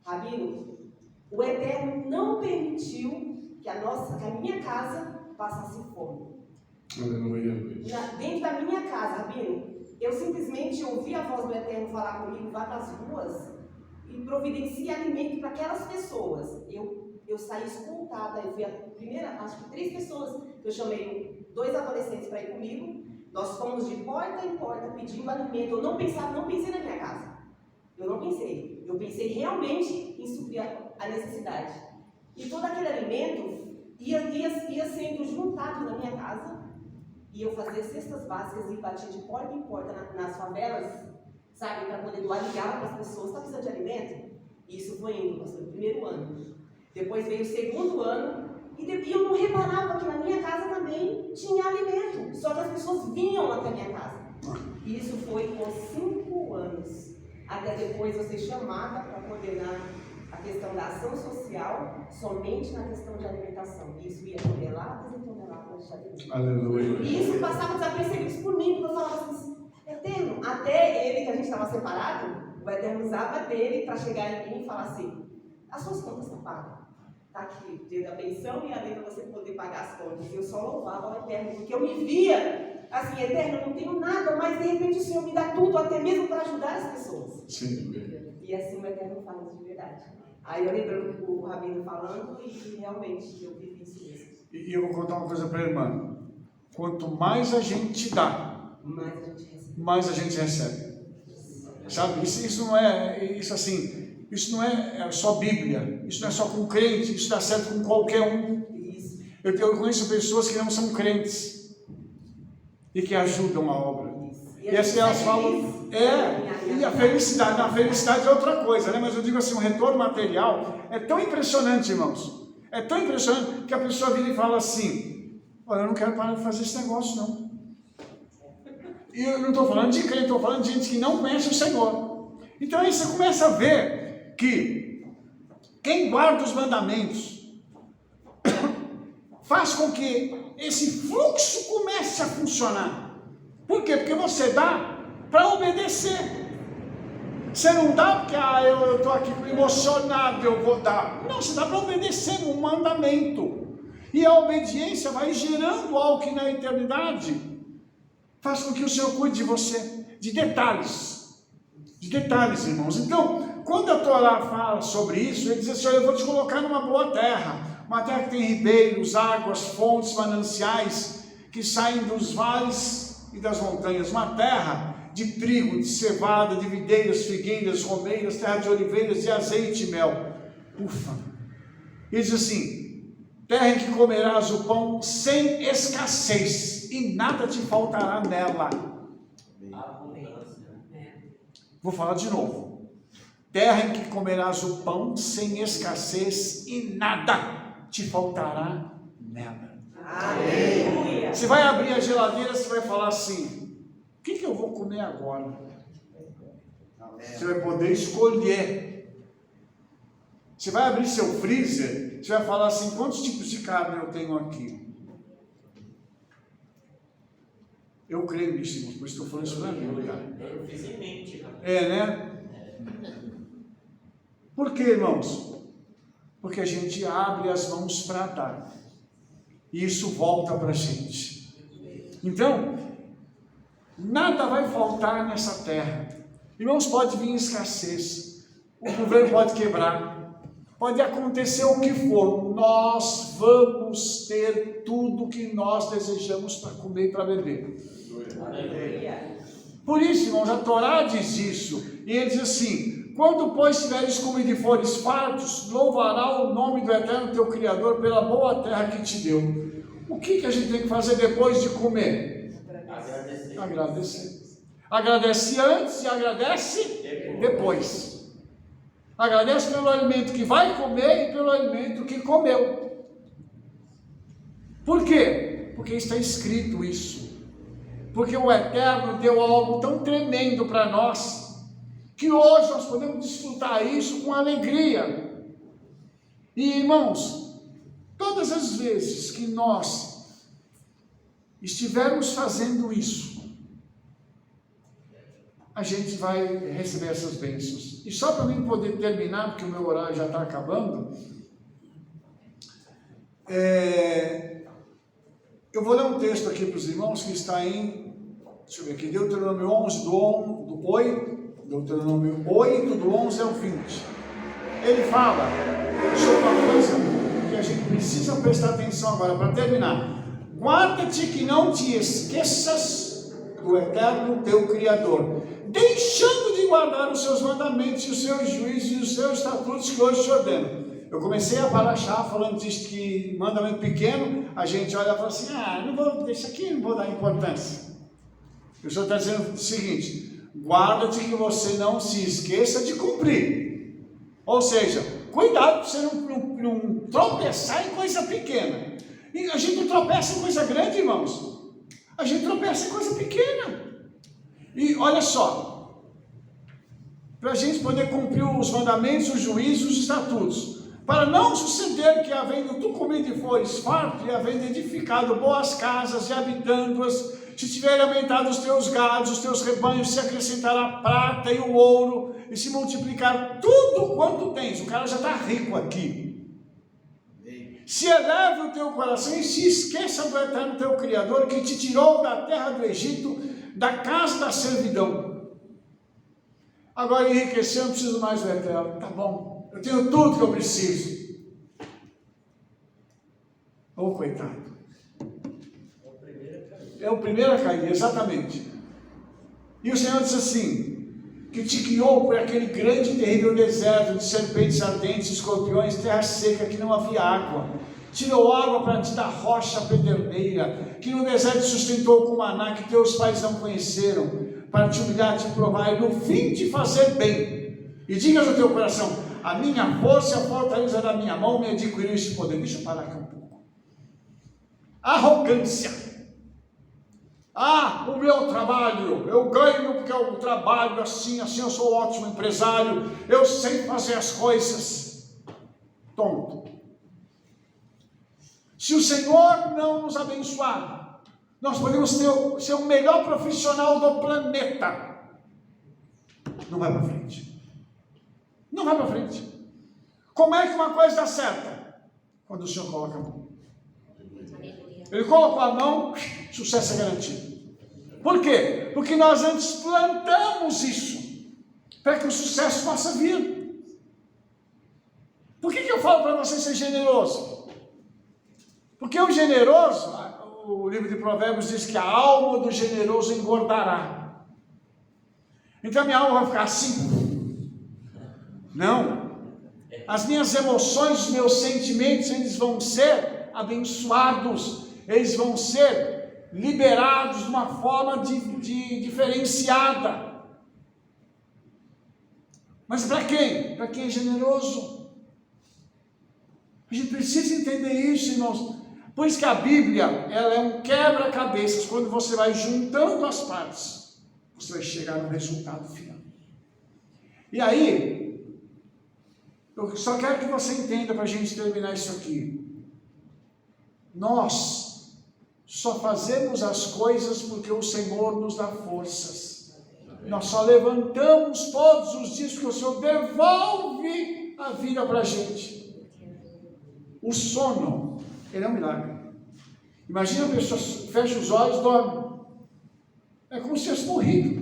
Rabino, o Eterno não permitiu que a minha casa passasse fome. Dentro da minha casa, Rabino, eu simplesmente ouvi a voz do Eterno falar comigo: vá para as ruas e providencie alimento para aquelas pessoas. Eu saí escoltada, eu fui a primeira, acho que 3 pessoas que eu chamei, 2 adolescentes para ir comigo. Nós fomos de porta em porta pedindo alimento. Eu não pensei na minha casa. Eu não pensei. Eu pensei realmente em suprir a necessidade. E todo aquele alimento ia sendo juntado na minha casa. E eu fazia cestas básicas e batia de porta em porta nas favelas, sabe, para poder doar, ligar para as pessoas: está precisando de alimento? E isso foi indo, pastor, no primeiro ano. Depois veio o segundo ano, e eu não reparava que na minha casa também tinha alimento, só que as pessoas vinham até a minha casa. E isso foi por 5 anos, até depois eu ser chamada para coordenar a questão da ação social somente na questão de alimentação. Isso ia toneladas e toneladas de alimento. Aleluia. E isso passava desapercebido por mim, porque eu falava assim: Eterno, até ele, que a gente estava separado, o Eterno usava dele para chegar em mim e falar assim: as suas contas estão pagas. Está aqui o dia da pensão e a lei para você poder pagar as contas. E eu só louvava o Eterno, porque eu me via assim, eterno, eu não tenho nada, mas de repente o Senhor me dá tudo, até mesmo para ajudar as pessoas. Sim. E assim o eterno fala de verdade. Aí eu lembrando o Rabino falando e realmente eu vivi isso mesmo. E eu vou contar uma coisa para a irmã. Quanto mais a gente dá, Mas a gente recebe. mais a gente recebe. Sabe? Isso não é, isso não é só Bíblia. Isso não é só com crente. Isso dá certo com qualquer um. Isso. Eu conheço pessoas que não são crentes e que ajudam a obra. E assim elas falam, e a felicidade é outra coisa, né? Mas eu digo assim, o retorno material é tão impressionante, irmãos. É tão impressionante que a pessoa vira e fala assim, olha, eu não quero parar de fazer esse negócio, não. E eu não estou falando de crente, estou falando de gente que não conhece o Senhor. Então aí você começa a ver que quem guarda os mandamentos faz com que esse fluxo comece a funcionar. Por quê? Porque você dá para obedecer. Você não dá porque eu estou aqui emocionado, eu vou dar. Não, você dá para obedecer um mandamento. E a obediência vai gerando algo que na eternidade faz com que o Senhor cuide de você. De detalhes, irmãos. Então, quando a Torá fala sobre isso, ele diz assim, olha, eu vou te colocar numa boa terra. Uma terra que tem ribeiros, águas, fontes, mananciais, que saem dos vales e das montanhas, uma terra de trigo, de cevada, de videiras, figueiras, romeiras, terra de oliveiras, de azeite e mel. Ufa! Ele diz assim, terra em que comerás o pão sem escassez, e nada te faltará nela. Vou falar de novo. Terra em que comerás o pão sem escassez, e nada te faltará nela. Aleluia. Você vai abrir a geladeira, você vai falar assim, o que eu vou comer agora? Você vai poder escolher. Você vai abrir seu freezer, você vai falar assim, quantos tipos de carne eu tenho aqui? Eu creio nisso, irmão, por isso estou falando isso para mim, cara. Eu fiz em mente, cara. Né? Por quê, irmãos? Porque a gente abre as mãos para dar. E isso volta para a gente. Então, nada vai faltar nessa terra. Irmãos, pode vir escassez. O governo pode quebrar. Pode acontecer o que for. Nós vamos ter tudo que nós desejamos para comer e para beber. Aleluia. Por isso, irmãos, a Torá diz isso. E ele diz assim, quando, pois, tiveres comido e fores fartos, louvará o nome do Eterno teu Criador pela boa terra que te deu. O que a gente tem que fazer depois de comer? Agradecer. Agradecer. Agradece antes e agradece depois. Agradece pelo alimento que vai comer e pelo alimento que comeu. Por quê? Porque está escrito isso. Porque o Eterno deu algo tão tremendo para nós, que hoje nós podemos desfrutar isso com alegria. E irmãos, todas as vezes que nós estivermos fazendo isso, a gente vai receber essas bênçãos. E só para mim poder terminar, porque o meu horário já está acabando, eu vou ler um texto aqui para os irmãos que está em, deixa eu ver aqui, Deuteronômio 11, do 8, Deuteronômio 8, do 11 ao 20. Ele fala sobre uma coisa que a gente precisa prestar atenção agora, para terminar. Guarda-te que não te esqueças do Eterno teu Criador, deixando de guardar os seus mandamentos, e os seus juízos e os seus estatutos que hoje te ordeno. Eu comecei a balachar falando disso, que mandamento pequeno, a gente olha e fala assim, não vou, deixa aqui, não vou dar importância. O Senhor está dizendo o seguinte, guarda-te que você não se esqueça de cumprir. Ou seja, cuidado para você não tropeçar em coisa pequena. E a gente não tropeça em coisa grande, irmãos. A gente tropeça em coisa pequena. E olha só, para a gente poder cumprir os mandamentos, os juízos, os estatutos, para não suceder que, havendo tu comido e fores farto, e havendo edificado boas casas e habitando-as, se tiverem aumentado os teus gados, os teus rebanhos, se acrescentará a prata e o ouro, e se multiplicar tudo quanto tens. O cara já está rico aqui. se eleve o teu coração e se esqueça do eterno teu Criador, que te tirou da terra do Egito, da casa da servidão. Agora enriquecer, eu não preciso mais do eterno. Tá bom, eu tenho tudo que eu preciso. Oh, coitado. É o primeiro a cair, exatamente. E o Senhor disse assim, que te guiou por aquele grande e terrível deserto de serpentes ardentes, escorpiões, terra seca, que não havia água. Tirou água para ti da rocha pederneira, que no deserto sustentou com maná, que teus pais não conheceram, para te humilhar, te provar, e no fim te fazer bem. E digas no teu coração, a minha força e a fortaleza da minha mão me adquiriu esse poder. Deixa eu parar aqui um pouco. Arrogância. O meu trabalho, eu ganho porque eu trabalho assim, eu sou um ótimo empresário, eu sei fazer as coisas. Tonto. Se o Senhor não nos abençoar, nós podemos ser o melhor profissional do planeta. Não vai para frente. Não vai para frente. Como é que uma coisa dá certo? Quando o Senhor coloca a mão. Ele colocou a mão, sucesso é garantido. Por quê? Porque nós antes plantamos isso, para que o sucesso possa vir. Por que eu falo para você ser generoso? Porque o generoso, o livro de Provérbios diz que a alma do generoso engordará. Então a minha alma vai ficar assim? Não. As minhas emoções, os meus sentimentos, eles vão ser abençoados, eles vão ser liberados de uma forma diferenciada. Mas para quem? Para quem é generoso. A gente precisa entender isso, irmãos. Por isso que a Bíblia, ela é um quebra-cabeças. Quando você vai juntando as partes, você vai chegar no resultado final. E aí, eu só quero que você entenda, para a gente terminar isso aqui. Nós só fazemos as coisas porque o Senhor nos dá forças. Nós só levantamos todos os dias porque o Senhor devolve a vida para a gente. O sono, ele é um milagre. Imagina a pessoa fecha os olhos, dorme. É como se tivesse morrido.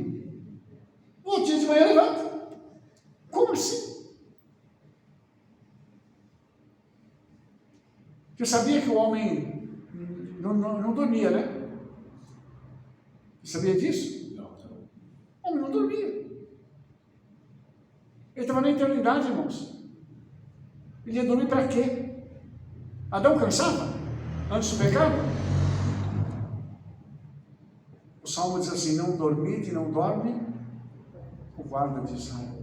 No outro dia de manhã levanta. Como assim? Você sabia que o homem não dormia, né? Você sabia disso? Não. O homem não dormia. Ele estava na eternidade, irmãos. Ele ia dormir para quê? Adão cansava antes do pecado? O Salmo diz assim: não dormite e não dorme o guarda de Israel.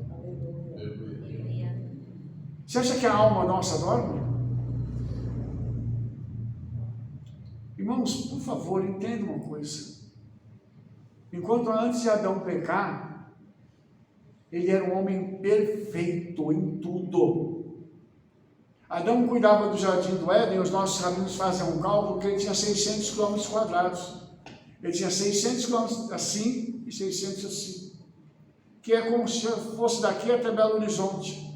Você acha que a alma nossa dorme? Irmãos, por favor, entendam uma coisa. Enquanto antes de Adão pecar, ele era um homem perfeito em tudo. Adão cuidava do jardim do Éden, os nossos rabinos fazem um cálculo que ele tinha 600 km quadrados. Ele tinha 600 km assim e 600 assim. Que é como se fosse daqui até Belo Horizonte.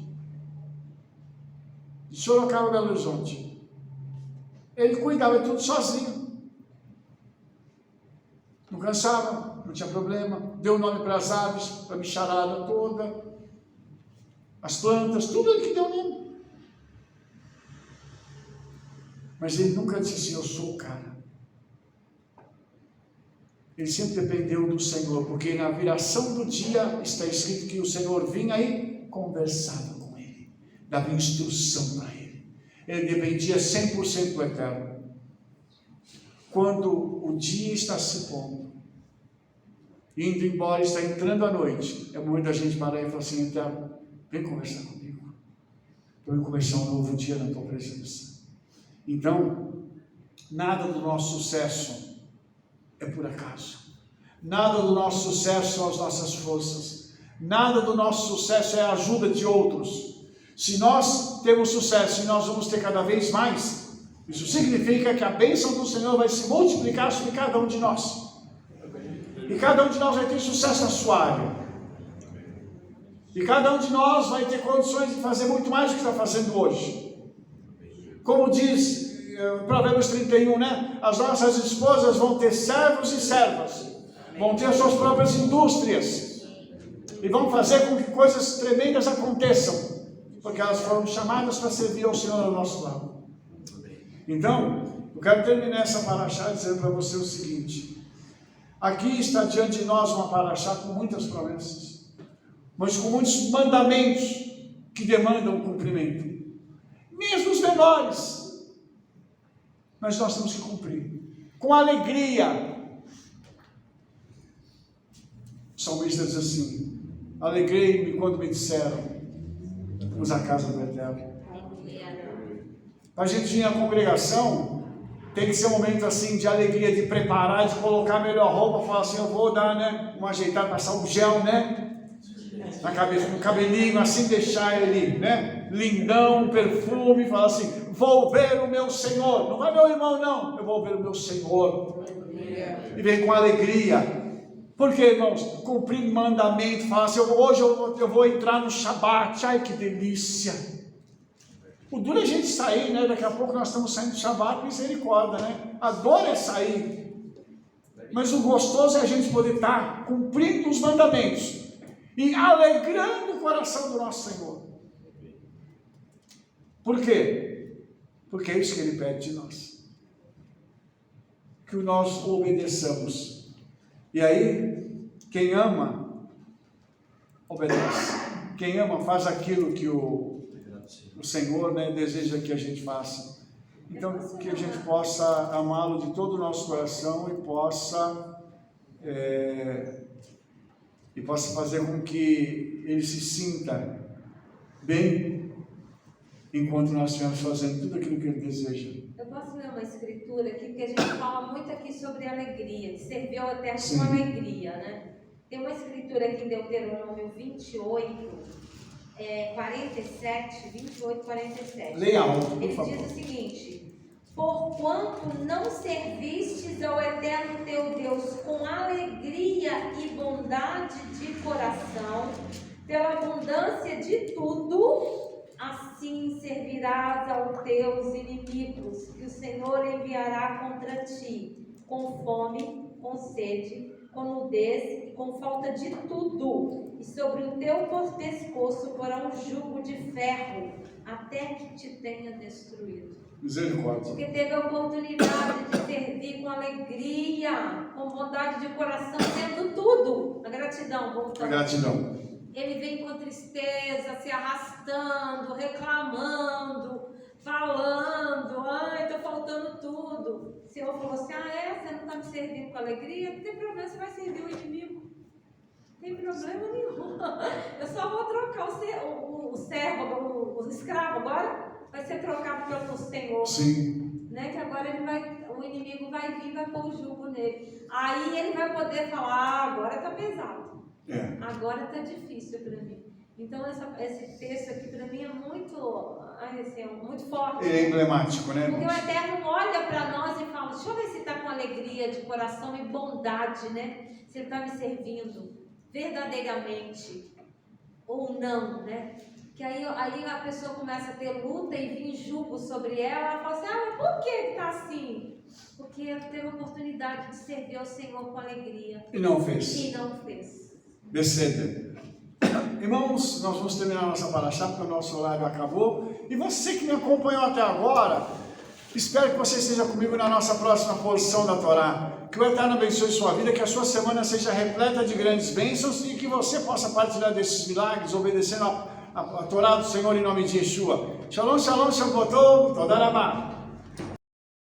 De Sorocaba a Belo Horizonte. Ele cuidava de tudo sozinho. Não cansava, não tinha problema. Deu nome para as aves, para a bicharada toda. As plantas, tudo ele que deu nome. Mas ele nunca disse assim: eu sou o cara. Ele sempre dependeu do Senhor, porque na viração do dia está escrito que o Senhor vinha e conversava com ele, dava instrução para ele. Ele dependia 100% do Eterno. Quando o dia está se pondo, indo embora, está entrando a noite, é o momento da gente parar e falar assim: Eterno, vem conversar comigo. Vem começar um novo dia na tua presença. Então, nada do nosso sucesso é por acaso. Nada do nosso sucesso são as nossas forças. Nada do nosso sucesso é a ajuda de outros. Se nós temos sucesso e nós vamos ter cada vez mais, isso significa que a bênção do Senhor vai se multiplicar sobre cada um de nós. E cada um de nós vai ter sucesso na sua área. E cada um de nós vai ter condições de fazer muito mais do que está fazendo hoje. como diz Provérbios 31, né? As nossas esposas vão ter servos e servas, vão ter as suas próprias indústrias, e vão fazer com que coisas tremendas aconteçam, porque elas foram chamadas para servir ao Senhor ao nosso lado. Então, eu quero terminar essa paraxá dizendo para você o seguinte: aqui está diante de nós uma paraxá com muitas promessas, mas com muitos mandamentos que demandam cumprimento, mesmo os menores, mas nós temos que cumprir, com alegria. O salmista diz assim: alegrei-me quando me disseram, vamos à casa do Eterno. Para a gente vir à congregação, tem que ser um momento assim de alegria, de preparar, de colocar a melhor roupa, falar assim, eu vou dar, né, uma ajeitada, passar um gel, né, na cabeça, um cabelinho, assim, deixar ele, né, lindão, perfume, falar assim, vou ver o meu Senhor. Não vai meu irmão, não, eu vou ver o meu Senhor. E vem com alegria. Por quê, irmãos? Cumprir mandamento, falar assim, hoje eu vou entrar no Shabat, ai que delícia. O duro é a gente sair, né? Daqui a pouco nós estamos saindo do Shabat, misericórdia, né? A dor é sair, mas o gostoso é a gente poder estar cumprindo os mandamentos e alegrando o coração do nosso Senhor. Por quê? Porque é isso que Ele pede de nós, que nós obedeçamos. E aí, quem ama, obedece. Quem ama faz aquilo que o Senhor, né, deseja que a gente faça. Então, que a gente possa amá-lo de todo o nosso coração e possa fazer com que ele se sinta bem enquanto nós estivermos fazendo tudo aquilo que ele deseja. Eu posso ler uma escritura aqui, porque a gente fala muito aqui sobre alegria, de servir ao Eterno com alegria, né? Tem uma escritura aqui em Deuteronômio 28, 47, 28, 47. Leia alto, por Ele favor. diz o seguinte: porquanto não servistes ao Eterno teu Deus com alegria e bondade de coração, pela abundância de tudo, assim servirás aos teus inimigos, que o Senhor enviará contra ti, com fome, com sede, com nudez e com falta de tudo, e sobre o teu pescoço porá um jugo de ferro, até que te tenha destruído. Misericórdia. Porque teve a oportunidade de servir com alegria, com bondade de coração, tendo tudo. A gratidão, voltando. A gratidão. Ele vem com tristeza, se arrastando, reclamando, falando, ai, tô faltando tudo. O Senhor falou assim, você não está me servindo com alegria? Não tem problema, você vai servir o inimigo. Não tem problema nenhum. Eu só vou trocar o servo, o escravo agora, vai ser trocado pelo Senhor. Sim. Né? Que agora o inimigo vai vir e vai pôr o jugo nele. Aí ele vai poder falar, agora está pesado. Agora está difícil para mim. Então esse texto aqui para mim é muito forte. É emblemático, né? Porque o Eterno olha para nós e fala, deixa eu ver se está com alegria de coração e bondade, né? Se ele está me servindo verdadeiramente ou não, né? Que aí a pessoa começa a ter luta e vir jugo sobre ela fala assim, mas por que está assim? Porque ele teve a oportunidade de servir ao Senhor com alegria. E não fez. E não fez. Descenda. Irmãos, nós vamos terminar a nossa paraxá, porque o nosso horário acabou. E você que me acompanhou até agora, espero que você esteja comigo na nossa próxima posição da Torá. Que o Eterno abençoe sua vida, que a sua semana seja repleta de grandes bênçãos e que você possa partilhar desses milagres, obedecendo a Torá do Senhor em nome de Yeshua. Shalom, shalom, shalom, toda rabá.